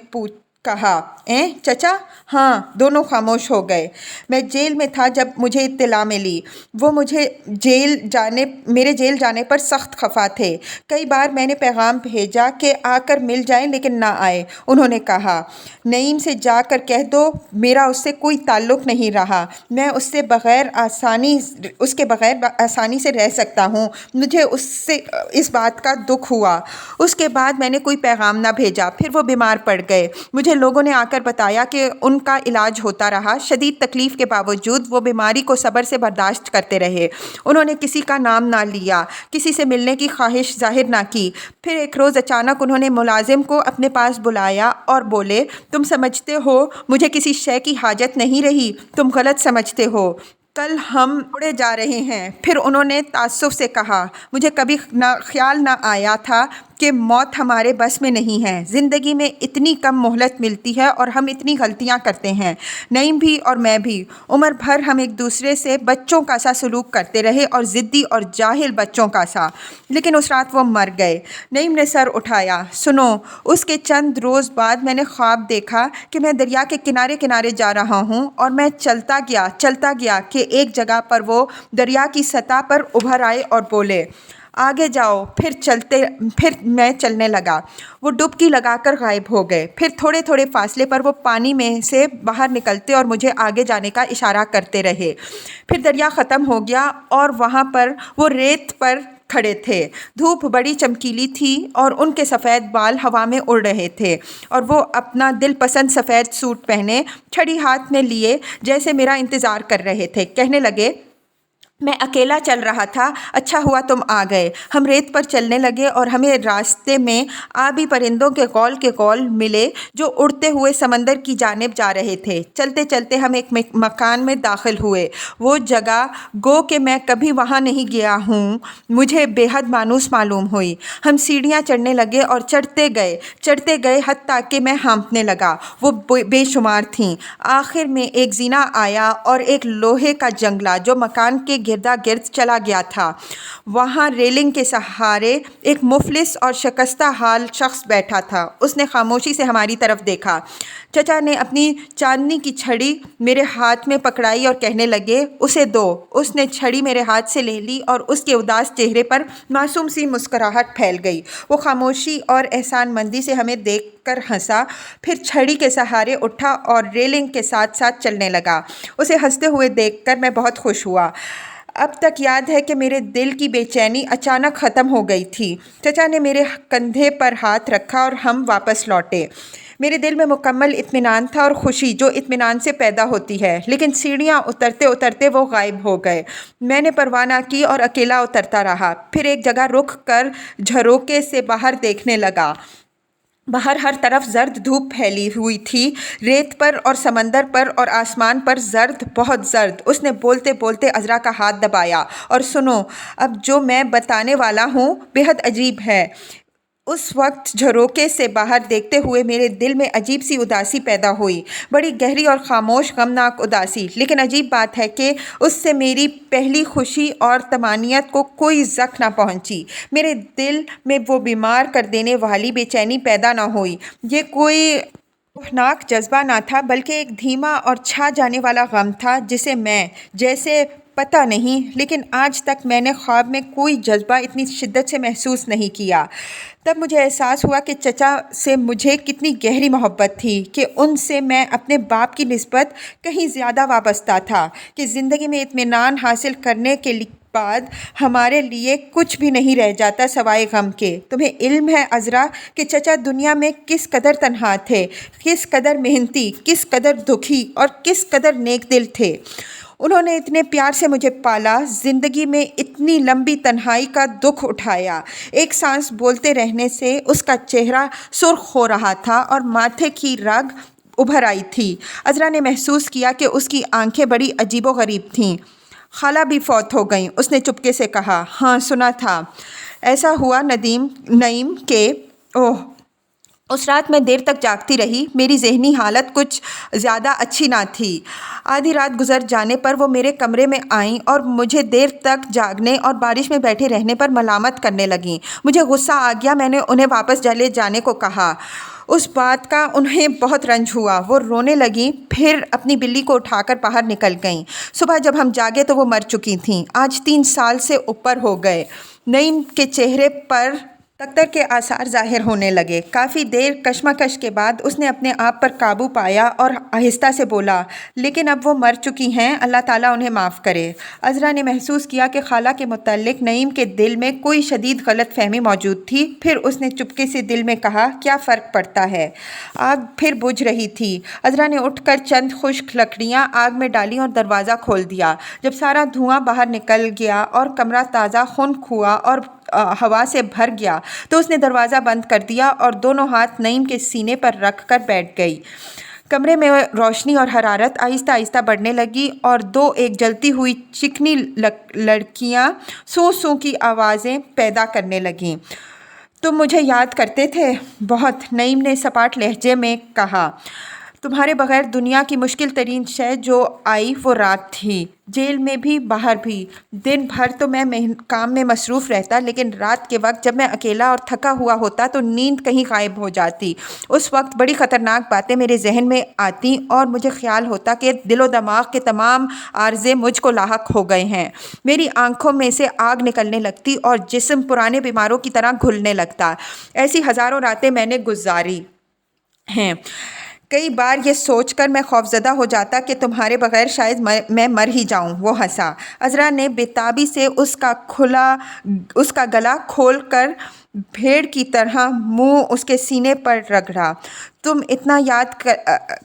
कहा। चचा? हाँ। दोनों खामोश हो गए। मैं जेल में था जब मुझे इत्तला मिली। वो मेरे जेल जाने पर सख्त खफा थे। कई बार मैंने पैगाम भेजा कि आकर मिल जाएं, लेकिन ना आए। उन्होंने कहा, नईम से जाकर कह दो मेरा उससे कोई ताल्लुक़ नहीं रहा। मैं उसके बग़ैर आसानी से रह सकता हूँ। मुझे उससे इस बात का दुख हुआ। उसके बाद मैंने कोई पैगाम ना भेजा। फिर वो बीमार पड़ गए। मुझे लोगों ने आकर बताया कि उनका इलाज होता रहा। शदीद तकलीफ़ के बावजूद वो बीमारी को सब्र से बर्दाश्त करते रहे। उन्होंने किसी का नाम ना लिया, किसी से मिलने की ख्वाहिश जाहिर ना की। फिर एक रोज़ अचानक उन्होंने मुलाजिम को अपने पास बुलाया और बोले, तुम समझते हो मुझे किसी शय की हाजत नहीं रही। तुम गलत समझते हो। कल हम उड़े जा रहे हैं। फिर उन्होंने ताज्जुब से कहा, मुझे कभी ख्याल ना आया था कि मौत हमारे बस में नहीं है। ज़िंदगी में इतनी कम मोहलत मिलती है और हम इतनी गलतियां करते हैं। नईम भी और मैं भी। उम्र भर हम एक दूसरे से बच्चों का सा सलूक करते रहे और ज़िद्दी और जाहिल बच्चों का सा। लेकिन उस रात वो मर गए। नईम ने सर उठाया। सुनो, उसके चंद रोज़ बाद मैंने ख्वाब देखा कि मैं दरिया के किनारे किनारे जा रहा हूँ और मैं चलता गया कि एक जगह पर वो दरिया की सतह पर उभर आए और बोले, آگے جاؤ۔ پھر میں چلنے لگا۔ وہ ڈبکی لگا کر غائب ہو گئے۔ پھر تھوڑے تھوڑے فاصلے پر وہ پانی میں سے باہر نکلتے اور مجھے آگے جانے کا اشارہ کرتے رہے۔ پھر دریا ختم ہو گیا اور وہاں پر وہ ریت پر کھڑے تھے۔ دھوپ بڑی چمکیلی تھی اور ان کے سفید بال ہوا میں اڑ رہے تھے، اور وہ اپنا دل پسند سفید سوٹ پہنے، چھڑی ہاتھ میں لیے جیسے میرا انتظار کر رہے تھے۔ کہنے لگے، میں اکیلا چل رہا تھا، اچھا ہوا تم آ گئے۔ ہم ریت پر چلنے لگے اور ہمیں راستے میں آبی پرندوں کے قول ملے جو اڑتے ہوئے سمندر کی جانب جا رہے تھے۔ چلتے چلتے ہم ایک مکان میں داخل ہوئے۔ وہ جگہ گو کہ میں کبھی وہاں نہیں گیا ہوں، مجھے بے حد مانوس معلوم ہوئی۔ ہم سیڑھیاں چڑھنے لگے اور چڑھتے گئے حتیٰ کہ میں ہانپنے لگا۔ وہ بے شمار تھیں۔ آخر میں ایک زینہ آیا اور ایک لوہے کا جنگلہ جو مکان کے گردا گرد چلا گیا تھا۔ وہاں ریلنگ کے سہارے ایک مفلس اور شکستہ حال شخص بیٹھا تھا۔ اس نے خاموشی سے ہماری طرف دیکھا۔ چچا نے اپنی چاندنی کی چھڑی میرے ہاتھ میں پکڑائی اور کہنے لگے، اسے دو۔ اس نے چھڑی میرے ہاتھ سے لے لی اور اس کے اداس چہرے پر معصوم سی مسکراہٹ پھیل گئی۔ وہ خاموشی اور احسان مندی سے ہمیں دیکھ کر ہنسا، پھر چھڑی کے سہارے اٹھا اور ریلنگ کے ساتھ ساتھ چلنے لگا۔ اسے ہنستے ہوئے دیکھ کر میں بہت خوش ہوا۔ اب تک یاد ہے کہ میرے دل کی بے چینی اچانک ختم ہو گئی تھی۔ چچا نے میرے کندھے پر ہاتھ رکھا اور ہم واپس لوٹے۔ میرے دل میں مکمل اطمینان تھا اور خوشی جو اطمینان سے پیدا ہوتی ہے، لیکن سیڑھیاں اترتے اترتے وہ غائب ہو گئے۔ میں نے پرواہ نہ کی اور اکیلا اترتا رہا۔ پھر ایک جگہ رک کر جھروکے سے باہر دیکھنے لگا۔ باہر ہر طرف زرد دھوپ پھیلی ہوئی تھی، ریت پر اور سمندر پر اور آسمان پر زرد، بہت زرد۔ اس نے بولتے بولتے عذرا کا ہاتھ دبایا۔ اور سنو، اب جو میں بتانے والا ہوں بے حد عجیب ہے۔ اس وقت جھروکے سے باہر دیکھتے ہوئے میرے دل میں عجیب سی اداسی پیدا ہوئی، بڑی گہری اور خاموش غمناک اداسی۔ لیکن عجیب بات ہے کہ اس سے میری پہلی خوشی اور طمانینت کو کوئی زخم نہ پہنچی۔ میرے دل میں وہ بیمار کر دینے والی بے چینی پیدا نہ ہوئی۔ یہ کوئی خوفناک جذبہ نہ تھا، بلکہ ایک دھیما اور چھا جانے والا غم تھا جسے میں جیسے پتہ نہیں، لیکن آج تک میں نے خواب میں کوئی جذبہ اتنی شدت سے محسوس نہیں کیا۔ تب مجھے احساس ہوا کہ چچا سے مجھے کتنی گہری محبت تھی، کہ ان سے میں اپنے باپ کی نسبت کہیں زیادہ وابستہ تھا، کہ زندگی میں اطمینان حاصل کرنے کے بعد ہمارے لیے کچھ بھی نہیں رہ جاتا سوائے غم کے۔ تمہیں علم ہے عذرا کہ چچا دنیا میں کس قدر تنہا تھے، کس قدر محنتی، کس قدر دکھی اور کس قدر نیک دل تھے۔ انہوں نے اتنے پیار سے مجھے پالا، زندگی میں اتنی لمبی تنہائی کا دکھ اٹھایا۔ ایک سانس بولتے رہنے سے اس کا چہرہ سرخ ہو رہا تھا اور ماتھے کی رگ ابھر آئی تھی۔ عذرا نے محسوس کیا کہ اس کی آنکھیں بڑی عجیب و غریب تھیں۔ خالہ بھی فوت ہو گئیں، اس نے چپکے سے کہا۔ ہاں، سنا تھا۔ ایسا ہوا نعیم کہ اس رات میں دیر تک جاگتی رہی۔ میری ذہنی حالت کچھ زیادہ اچھی نہ تھی۔ آدھی رات گزر جانے پر وہ میرے کمرے میں آئیں اور مجھے دیر تک جاگنے اور بارش میں بیٹھے رہنے پر ملامت کرنے لگیں۔ مجھے غصہ آ گیا۔ میں نے انہیں واپس چلے جانے کو کہا۔ اس بات کا انہیں بہت رنج ہوا۔ وہ رونے لگیں، پھر اپنی بلی کو اٹھا کر باہر نکل گئیں۔ صبح جب ہم جاگے تو وہ مر چکی تھیں۔ آج 3 سال سے اوپر ہو گئے۔ نعیم کے چہرے پر تکتر کے آثار ظاہر ہونے لگے۔ کافی دیر کشمکش کے بعد اس نے اپنے آپ پر قابو پایا اور آہستہ سے بولا، لیکن اب وہ مر چکی ہیں، اللہ تعالیٰ انہیں معاف کرے۔ عذرا نے محسوس کیا کہ خالہ کے متعلق نعیم کے دل میں کوئی شدید غلط فہمی موجود تھی۔ پھر اس نے چپکے سے دل میں کہا، کیا فرق پڑتا ہے؟ آگ پھر بجھ رہی تھی۔ عذرا نے اٹھ کر چند خشک لکڑیاں آگ میں ڈالیں اور دروازہ کھول دیا۔ جب سارا دھواں باہر نکل گیا اور کمرہ تازہ خنک ہوا اور ہوا سے بھر گیا تو اس نے دروازہ بند کر دیا اور دونوں ہاتھ نعیم کے سینے پر رکھ کر بیٹھ گئی۔ کمرے میں روشنی اور حرارت آہستہ آہستہ بڑھنے لگی اور 2 ایک جلتی ہوئی چکنی لڑکیاں سوں سوں کی آوازیں پیدا کرنے لگیں۔ تم مجھے یاد کرتے تھے؟ بہت، نعیم نے سپاٹ لہجے میں کہا۔ तुम्हारे बगैर दुनिया की मुश्किल तरीन शय जो आई वो रात थी। जेल में भी बाहर भी दिन भर तो मैं काम में मसरूफ़ रहता, लेकिन रात के वक्त जब मैं अकेला और थका हुआ होता तो नींद कहीं गायब हो जाती। उस वक्त बड़ी ख़तरनाक बातें मेरे जहन में आती और मुझे ख्याल होता कि दिलो दिमाग के तमाम आर्ज़े मुझको लाहक हो गए हैं। मेरी आंखों में से आग निकलने लगती और जिस्म पुराने बीमारों की तरह घुलने लगता। ऐसी हज़ारों रातें मैंने गुजारी हैं। कई बार ये सोचकर मैं खौफज़दा हो जाता कि तुम्हारे बगैर शायद मैं मर ही जाऊं। वो हंसा। अज़रा ने बेताबी से उसका गला खोलकर भेड़ की तरह मुंह उसके सीने पर रगड़ा। तुम इतना याद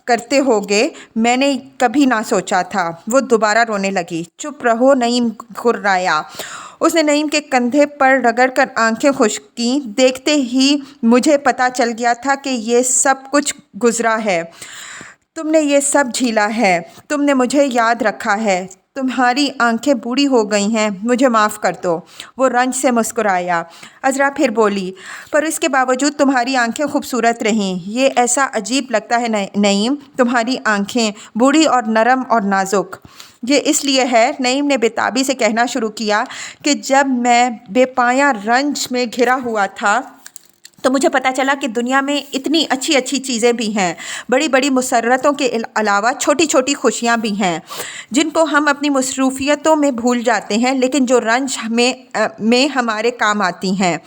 करते होगे, मैंने कभी ना सोचा था। वो दोबारा रोने लगी। चुप रहो, नईम घुर्राया। उसने नईम के कंधे पर रगड़कर आंखें खुश्क की। देखते ही मुझे पता चल गया था कि ये सब कुछ गुज़रा है। तुमने ये सब झीला है, तुमने मुझे याद रखा है। तुम्हारी आंखें बूढ़ी हो गई हैं, मुझे माफ़ कर दो। वो रंज से मुस्कुराया। अज़रा फिर बोली, पर इसके बावजूद तुम्हारी आंखें खूबसूरत रहीं। ये ऐसा अजीब लगता है नईम, तुम्हारी आंखें बूढ़ी और नरम और नाजुक। ये इसलिए है, नईम ने बेताबी से कहना शुरू किया, कि जब मैं बेपाया रंज में घिरा हुआ था तो मुझे पता चला कि दुनिया में इतनी अच्छी अच्छी चीज़ें भी हैं। बड़ी बड़ी मुसर्रतों के अलावा छोटी छोटी खुशियाँ भी हैं, जिनको हम अपनी मसरूफ़ियतों में भूल जाते हैं, लेकिन जो रंज में हमारे काम आती हैं,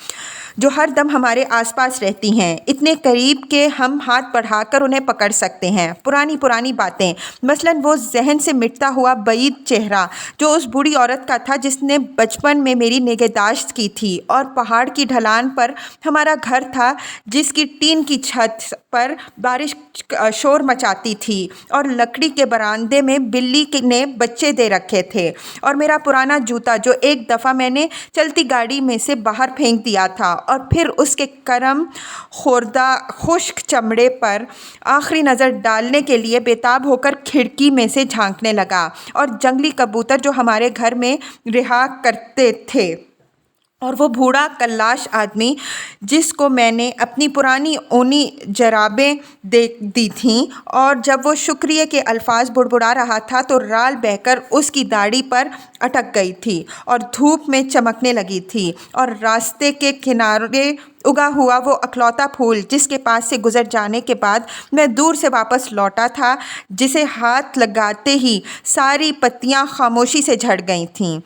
जो हर दम हमारे आसपास रहती हैं, इतने करीब कि हम हाथ बढ़ाकर उन्हें पकड़ सकते हैं। पुरानी पुरानी बातें, मसलन वो जहन से मिटता हुआ बईद चेहरा जो उस बूढ़ी औरत का था जिसने बचपन में मेरी निगहदाश्त की थी, और पहाड़ की ढलान पर हमारा घर था जिसकी टीन की छत पर बारिश शोर मचाती थी, और लकड़ी के बरामदे में बिल्ली ने बच्चे दे रखे थे, और मेरा पुराना जूता जो एक दफ़ा मैंने चलती गाड़ी में से बाहर फेंक दिया था, और फिर उसके करम खोरदा खुश्क चमड़े पर आखिरी नज़र डालने के लिए बेताब होकर खिड़की में से झांकने लगा, और जंगली कबूतर जो हमारे घर में रिहा करते थे, और वो बूढ़ा कल्लाश आदमी जिसको मैंने अपनी पुरानी ऊनी जराबें दी थीं, और जब वो शुक्रिया के अल्फाज बुड़बुड़ा रहा था तो राल बहकर उसकी दाढ़ी पर अटक गई थी और धूप में चमकने लगी थी, और रास्ते के किनारे उगा हुआ वो अकलौता फूल जिसके पास से गुजर जाने के बाद मैं दूर से वापस लौटा था, जिसे हाथ लगाते ही सारी पत्तियां खामोशी से झड़ गई थीं।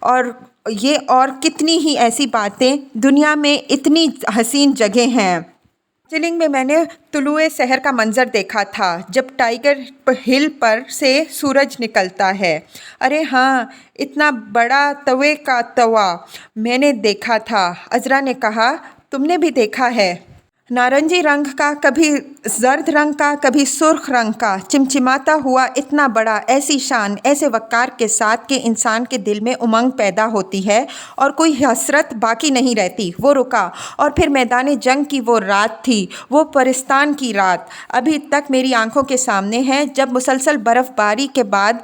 और कितनी ही ऐसी बातें, दुनिया में इतनी हसीन जगह हैं। दार्जिलिंग में मैंने तुलुए सहर का मंज़र देखा था जब टाइगर हिल पर से सूरज निकलता है। अरे हाँ, इतना बड़ा तवे का तवा मैंने देखा था। अज़रा ने कहा, तुमने भी देखा है? नारंगी रंग का, कभी जर्द रंग का, कभी सुर्ख रंग का, चिमचिमाता हुआ इतना बड़ा, ऐसी शान, ऐसे वक़ार के साथ कि इंसान के दिल में उमंग पैदा होती है और कोई हसरत बाकी नहीं रहती। वो रुका, और फिर मैदान जंग की वो रात थी, वो परिस्तान की रात अभी तक मेरी आंखों के सामने है, जब मुसलसल बर्फ़बारी के बाद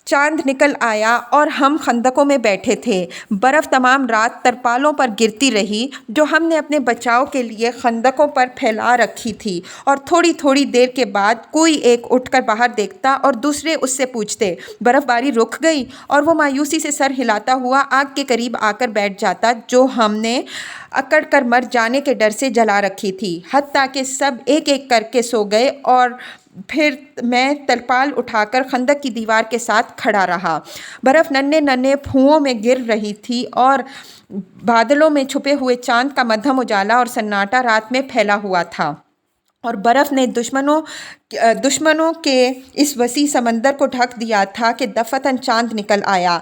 चांद निकल आया और हम खंदकों में बैठे थे। बर्फ़ तमाम रात तरपालों पर गिरती रही जो हमने अपने बचाव के लिए खंदकों पर फैला रखी थी, और थोड़ी थोड़ी देर के बाद कोई एक उठकर बाहर देखता और दूसरे उससे पूछते, बर्फ़बारी रुक गई? और वो मायूसी से सर हिलाता हुआ आग के करीब आकर बैठ जाता जो हमने अकड़ कर मर जाने के डर से जला रखी थी। हत्ता कि सब एक एक करके सो गए, और फिर मैं तरपाल उठाकर खंदक की दीवार के साथ खड़ा रहा। बर्फ़ नन्हे नन्हे फुओं में गिर रही थी, और बादलों में छुपे हुए चांद का मध्यम उजाला और सन्नाटा रात में फैला हुआ था, और बर्फ़ ने दुश्मनों के इस वसी समंदर को ढक दिया था कि दफ़तन चांद निकल आया।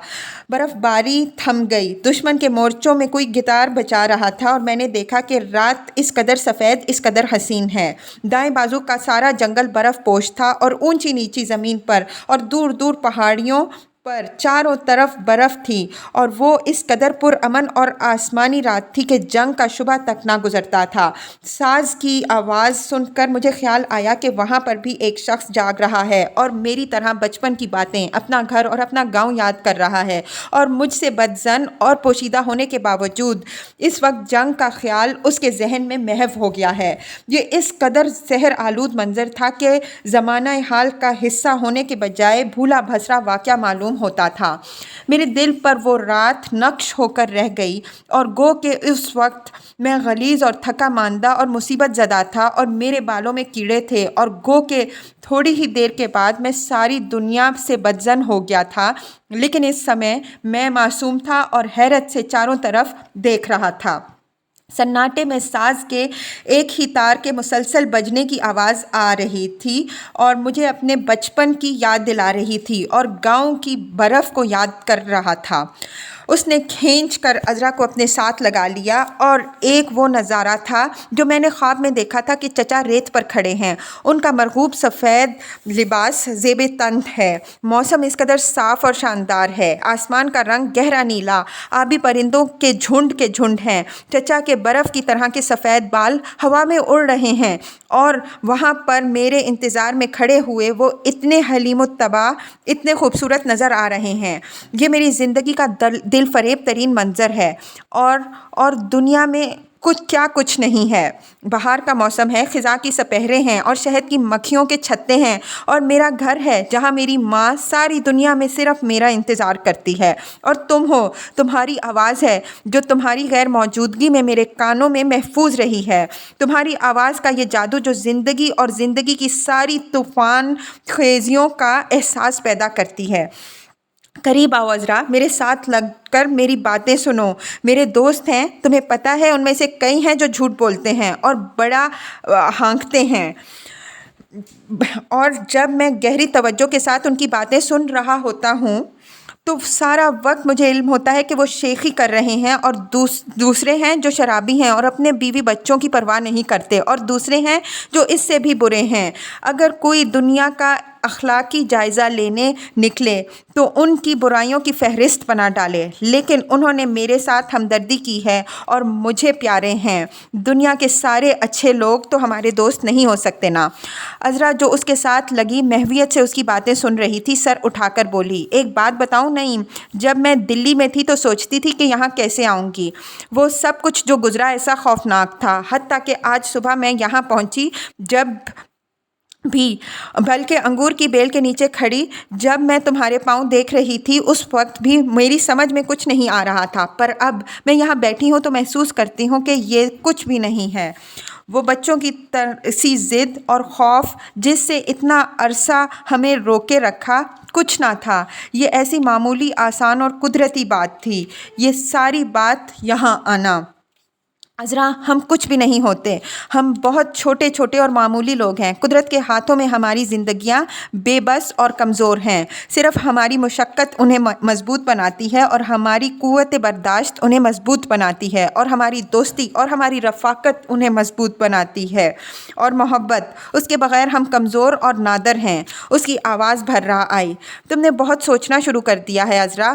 बर्फ़बारी थम गई। दुश्मन के मोर्चों में कोई गिटार बजा रहा था, और मैंने देखा कि रात इस कदर सफ़ेद, इस कदर हसीन है। दाएं बाजू का सारा जंगल बर्फ़ पोश था, और ऊंची नीची ज़मीन पर और दूर दूर पहाड़ियों پر چاروں طرف برف تھی اور وہ اس قدر پرامن اور آسمانی رات تھی کہ جنگ کا شبہ تک نہ گزرتا تھا۔ ساز کی آواز سن کر مجھے خیال آیا کہ وہاں پر بھی ایک شخص جاگ رہا ہے اور میری طرح بچپن کی باتیں، اپنا گھر اور اپنا گاؤں یاد کر رہا ہے، اور مجھ سے بدظن اور پوشیدہ ہونے کے باوجود اس وقت جنگ کا خیال اس کے ذہن میں محو ہو گیا ہے۔ یہ اس قدر زہر آلود منظر تھا کہ زمانہ حال کا حصہ ہونے کے بجائے بھولا بھسرا واقعہ معلوم ہوتا تھا۔ میرے دل پر وہ رات نقش ہو کر رہ گئی، اور گو کہ اس وقت میں غلیظ اور تھکا ماندہ اور مصیبت زدہ تھا اور میرے بالوں میں کیڑے تھے، اور گو کہ تھوڑی ہی دیر کے بعد میں ساری دنیا سے بدظن ہو گیا تھا، لیکن اس سمے میں معصوم تھا اور حیرت سے چاروں طرف دیکھ رہا تھا۔ سناٹے میں ساز کے ایک ہی تار کے مسلسل بجنے کی آواز آ رہی تھی اور مجھے اپنے بچپن کی یاد دلا رہی تھی اور گاؤں کی برف کو یاد کر رہا تھا۔ اس نے کھینچ کر عذرا کو اپنے ساتھ لگا لیا، اور ایک وہ نظارہ تھا جو میں نے خواب میں دیکھا تھا کہ چچا ریت پر کھڑے ہیں، ان کا مرغوب سفید لباس زیب تن ہے، موسم اس قدر صاف اور شاندار ہے، آسمان کا رنگ گہرا نیلا، آبی پرندوں کے جھنڈ ہیں، چچا کے برف کی طرح کے سفید بال ہوا میں اڑ رہے ہیں، اور وہاں پر میرے انتظار میں کھڑے ہوئے وہ اتنے حلیم الطبع، اتنے خوبصورت نظر آ رہے ہیں۔ یہ میری زندگی کا دل فریب ترین منظر ہے، اور دنیا میں کچھ نہیں ہے۔ بہار کا موسم ہے، خزاں کی سپہرے ہیں اور شہد کی مکھیوں کے چھتے ہیں، اور میرا گھر ہے جہاں میری ماں ساری دنیا میں صرف میرا انتظار کرتی ہے، اور تم ہو، تمہاری آواز ہے جو تمہاری غیر موجودگی میں میرے کانوں میں محفوظ رہی ہے، تمہاری آواز کا یہ جادو جو زندگی اور زندگی کی ساری طوفان خیزیوں کا احساس پیدا کرتی ہے۔ قریب آؤ عذرا، میرے ساتھ لگ کر میری باتیں سنو۔ میرے دوست ہیں، تمہیں پتہ ہے ان میں سے کئی ہیں جو جھوٹ بولتے ہیں اور بڑا ہانکتے ہیں، اور جب میں گہری توجہ کے ساتھ ان کی باتیں سن رہا ہوتا ہوں تو سارا وقت مجھے علم ہوتا ہے کہ وہ شیخی کر رہے ہیں، اور دوسرے ہیں جو شرابی ہیں اور اپنے بیوی بچوں کی پرواہ نہیں کرتے، اور دوسرے ہیں جو اس سے بھی برے ہیں۔ اگر کوئی دنیا کا اخلاقی جائزہ لینے نکلے تو ان کی برائیوں کی فہرست بنا ڈالے، لیکن انہوں نے میرے ساتھ ہمدردی کی ہے اور مجھے پیارے ہیں۔ دنیا کے سارے اچھے لوگ تو ہمارے دوست نہیں ہو سکتے نا۔ عذرا جو اس کے ساتھ لگی محویت سے اس کی باتیں سن رہی تھی، سر اٹھا کر بولی، ایک بات بتاؤں نعیم، جب میں دلی میں تھی تو سوچتی تھی کہ یہاں کیسے آؤں گی۔ وہ سب کچھ جو گزرا ایسا خوفناک تھا، حتیٰ کہ آج صبح میں یہاں پہنچی جب بھی، بلکہ انگور کی بیل کے نیچے کھڑی جب میں تمہارے پاؤں دیکھ رہی تھی اس وقت بھی میری سمجھ میں کچھ نہیں آ رہا تھا، پر اب میں یہاں بیٹھی ہوں تو محسوس کرتی ہوں کہ یہ کچھ بھی نہیں ہے۔ وہ بچوں کی سی ضد اور خوف جس سے اتنا عرصہ ہمیں روکے رکھا کچھ نہ تھا، یہ ایسی معمولی، آسان اور قدرتی بات تھی، یہ ساری بات یہاں آنا۔ عذرا ہم کچھ بھی نہیں ہوتے، ہم بہت چھوٹے اور معمولی لوگ ہیں، قدرت کے ہاتھوں میں ہماری زندگیاں بے بس اور کمزور ہیں، صرف ہماری مشقت انہیں مضبوط بناتی ہے اور ہماری قوت برداشت انہیں مضبوط بناتی ہے، اور ہماری دوستی اور ہماری رفاقت انہیں مضبوط بناتی ہے، اور محبت، اس کے بغیر ہم کمزور اور نادر ہیں۔ اس کی آواز بھرا آئی، تم نے بہت سوچنا شروع کر دیا ہے عذرا،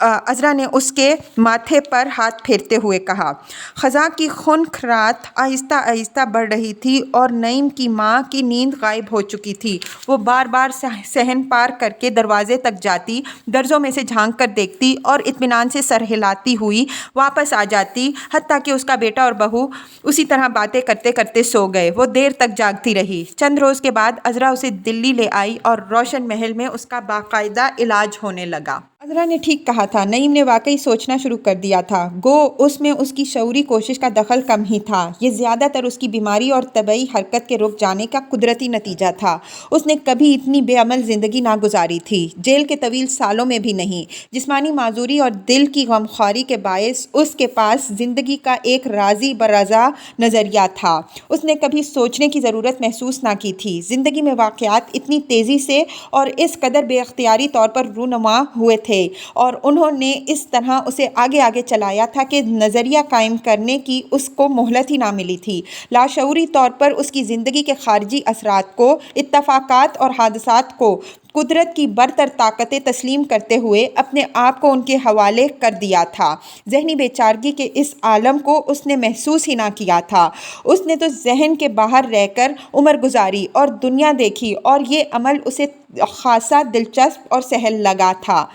عذرا نے اس کے ماتھے پر ہاتھ پھیرتے ہوئے کہا۔ خزاں کی خنک رات آہستہ آہستہ بڑھ رہی تھی اور نعیم کی ماں کی نیند غائب ہو چکی تھی۔ وہ بار بار صحن پار کر کے دروازے تک جاتی، درزوں میں سے جھانک کر دیکھتی اور اطمینان سے سر ہلاتی ہوئی واپس آ جاتی، حتیٰ کہ اس کا بیٹا اور بہو اسی طرح باتیں کرتے کرتے سو گئے۔ وہ دیر تک جاگتی رہی۔ چند روز کے بعد عذرا اسے دلی لے آئی اور روشن محل میں اس کا باقاعدہ علاج ہونے لگا۔ عذرا نے ٹھیک کہا تھا، نعیم نے واقعی سوچنا شروع کر دیا تھا، گو اس میں اس کی شعوری کوشش کا دخل کم ہی تھا، یہ زیادہ تر اس کی بیماری اور طبعی حرکت کے رک جانے کا قدرتی نتیجہ تھا۔ اس نے کبھی اتنی بے عمل زندگی نہ گزاری تھی، جیل کے طویل سالوں میں بھی نہیں۔ جسمانی معذوری اور دل کی غمخواری کے باعث اس کے پاس زندگی کا ایک راضی برضا نظریہ تھا۔ اس نے کبھی سوچنے کی ضرورت محسوس نہ کی تھی۔ زندگی میں واقعات اتنی تیزی سے اور اس قدر بے اختیاری طور پر رونما ہوئے تھے اور انہوں نے اس طرح اسے آگے چلایا تھا کہ نظریہ قائم کرنے کی اس کو مہلت ہی نہ ملی تھی۔ لاشعوری طور پر اس کی زندگی کے خارجی اثرات کو، اتفاقات اور حادثات کو قدرت کی برتر طاقتیں تسلیم کرتے ہوئے اپنے آپ کو ان کے حوالے کر دیا تھا۔ ذہنی بے چارگی کے اس عالم کو اس نے محسوس ہی نہ کیا تھا۔ اس نے تو ذہن کے باہر رہ کر عمر گزاری اور دنیا دیکھی، اور یہ عمل اسے خاصا دلچسپ اور سہل لگا تھا۔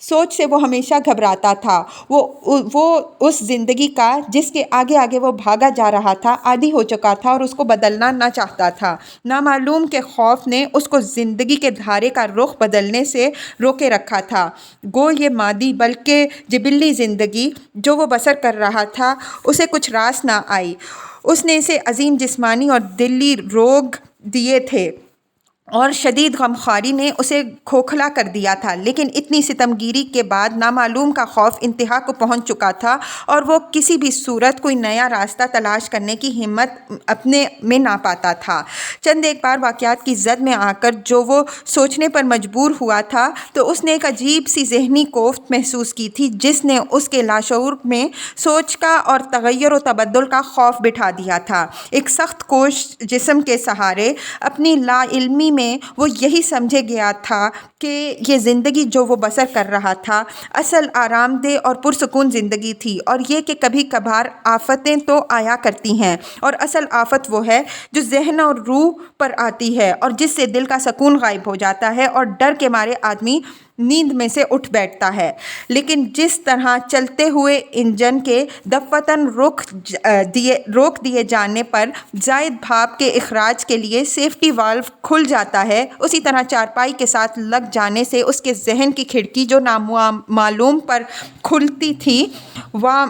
سوچ سے وہ ہمیشہ گھبراتا تھا۔ وہ اس زندگی کا جس کے آگے آگے وہ بھاگا جا رہا تھا عادی ہو چکا تھا اور اس کو بدلنا نہ چاہتا تھا۔ نامعلوم کے خوف نے اس کو زندگی کے دھارے کا رخ بدلنے سے روکے رکھا تھا۔ گو یہ مادی بلکہ جبلی زندگی جو وہ بسر کر رہا تھا اسے کچھ راس نہ آئی۔ اس نے اسے عظیم جسمانی اور دلی روگ دیے تھے اور شدید غمخواری نے اسے کھوکھلا کر دیا تھا، لیکن اتنی ستمگیری کے بعد نامعلوم کا خوف انتہا کو پہنچ چکا تھا اور وہ کسی بھی صورت کوئی نیا راستہ تلاش کرنے کی ہمت اپنے میں نہ پاتا تھا۔ چند ایک بار واقعات کی زد میں آ کر جو وہ سوچنے پر مجبور ہوا تھا تو اس نے ایک عجیب سی ذہنی کوفت محسوس کی تھی جس نے اس کے لاشعور میں سوچ کا اور تغیر و تبدل کا خوف بٹھا دیا تھا۔ ایک سخت کوش جسم کے سہارے اپنی لا علمی میں وہ یہی سمجھے گیا تھا کہ یہ زندگی جو وہ بسر کر رہا تھا اصل آرام دہ اور پرسکون زندگی تھی، اور یہ کہ کبھی کبھار آفتیں تو آیا کرتی ہیں، اور اصل آفت وہ ہے جو ذہن اور روح پر آتی ہے اور جس سے دل کا سکون غائب ہو جاتا ہے اور ڈر کے مارے آدمی نیند میں سے اٹھ بیٹھتا ہے۔ لیکن جس طرح چلتے ہوئے انجن کے دفعتاً روک دیے جانے پر زائد بھاپ کے اخراج کے لیے سیفٹی والو کھل جاتا ہے، اسی طرح چارپائی کے ساتھ لگ جانے سے اس کے ذہن کی کھڑکی جو نامعلوم پر کھلتی تھی وہ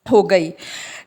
ہو گئی۔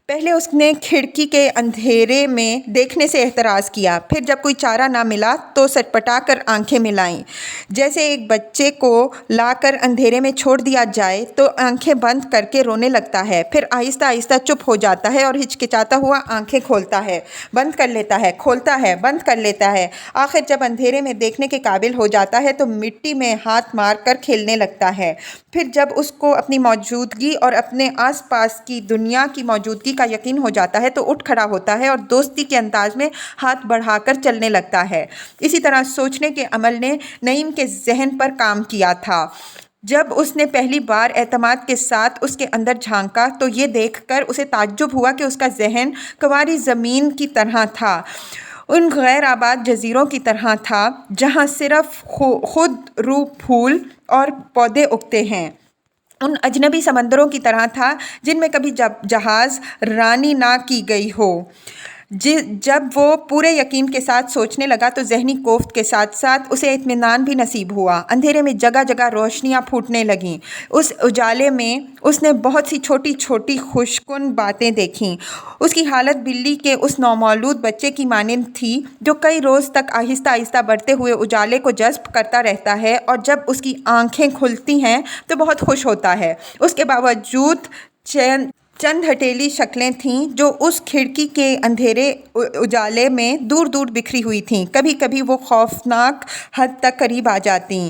پہلے اس نے کھڑکی کے اندھیرے میں دیکھنے سے احتراز کیا، پھر جب کوئی چارہ نہ ملا تو سٹپٹا کر آنکھیں ملائیں۔ جیسے ایک بچے کو لا کر اندھیرے میں چھوڑ دیا جائے تو آنکھیں بند کر کے رونے لگتا ہے، پھر آہستہ آہستہ چپ ہو جاتا ہے اور ہچکچاتا ہوا آنکھیں کھولتا ہے، بند کر لیتا ہے، کھولتا ہے، بند کر لیتا ہے، آخر جب اندھیرے میں دیکھنے کے قابل ہو جاتا ہے تو مٹی میں ہاتھ مار کر کھیلنے لگتا ہے۔ پھر جب اس کو اپنی موجودگی اور اپنے آس پاس کی دنیا کی موجودگی کا یقین ہو جاتا ہے تو اٹھ کھڑا ہوتا ہے اور دوستی کے انداز میں ہاتھ بڑھا کر چلنے لگتا ہے۔ اسی طرح سوچنے کے عمل نے نعیم کے ذہن پر کام کیا تھا۔ جب اس نے پہلی بار اعتماد کے ساتھ اس کے اندر جھانکا تو یہ دیکھ کر اسے تعجب ہوا کہ اس کا ذہن کنواری زمین کی طرح تھا، ان غیر آباد جزیروں کی طرح تھا جہاں صرف خود رو پھول اور پودے اگتے ہیں، ان اجنبی سمندروں کی طرح تھا جن میں کبھی جہاز رانی نہ کی گئی ہو۔ جب وہ پورے یقین کے ساتھ سوچنے لگا تو ذہنی کوفت کے ساتھ ساتھ اسے اطمینان بھی نصیب ہوا۔ اندھیرے میں جگہ جگہ روشنیاں پھوٹنے لگیں۔ اس اجالے میں اس نے بہت سی چھوٹی چھوٹی خوشکن باتیں دیکھیں۔ اس کی حالت بلی کے اس نومولود بچے کی مانند تھی جو کئی روز تک آہستہ آہستہ بڑھتے ہوئے اجالے کو جذب کرتا رہتا ہے اور جب اس کی آنکھیں کھلتی ہیں تو بہت خوش ہوتا ہے۔ اس کے باوجود چند ہٹیلی شکلیں تھیں جو اس کھڑکی کے اندھیرے اجالے میں دور دور بکھری ہوئی تھیں، کبھی کبھی وہ خوفناک حد تک قریب آ جاتیں۔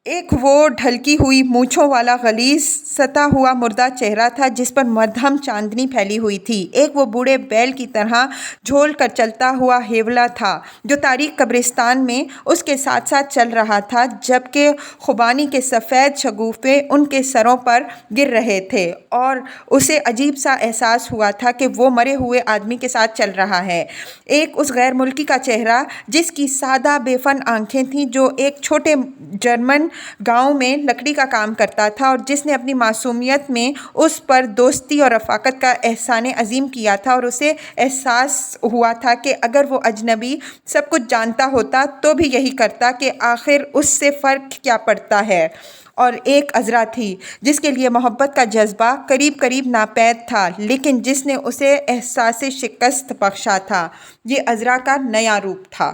ایک وہ ڈھلکی ہوئی مونچھوں والا غلیظ ستا ہوا مردہ چہرہ تھا جس پر مدھم چاندنی پھیلی ہوئی تھی، ایک وہ بوڑھے بیل کی طرح جھول کر چلتا ہوا ہیولا تھا جو تاریک قبرستان میں اس کے ساتھ ساتھ چل رہا تھا جبکہ خوبانی کے سفید شگوفے ان کے سروں پر گر رہے تھے اور اسے عجیب سا احساس ہوا تھا کہ وہ مرے ہوئے آدمی کے ساتھ چل رہا ہے۔ ایک اس غیر ملکی کا چہرہ جس کی سادہ بے فن آنکھیں تھیں، جو ایک چھوٹے جرمن گاؤں میں لکڑی کا کام کرتا تھا اور جس نے اپنی معصومیت میں اس پر دوستی اور رفاقت کا احسان عظیم کیا تھا، اور اسے احساس ہوا تھا کہ اگر وہ اجنبی سب کچھ جانتا ہوتا تو بھی یہی کرتا کہ آخر اس سے فرق کیا پڑتا ہے۔ اور ایک عذرا تھی جس کے لیے محبت کا جذبہ قریب قریب ناپید تھا لیکن جس نے اسے احساس شکست بخشا تھا۔ یہ عذرا کا نیا روپ تھا۔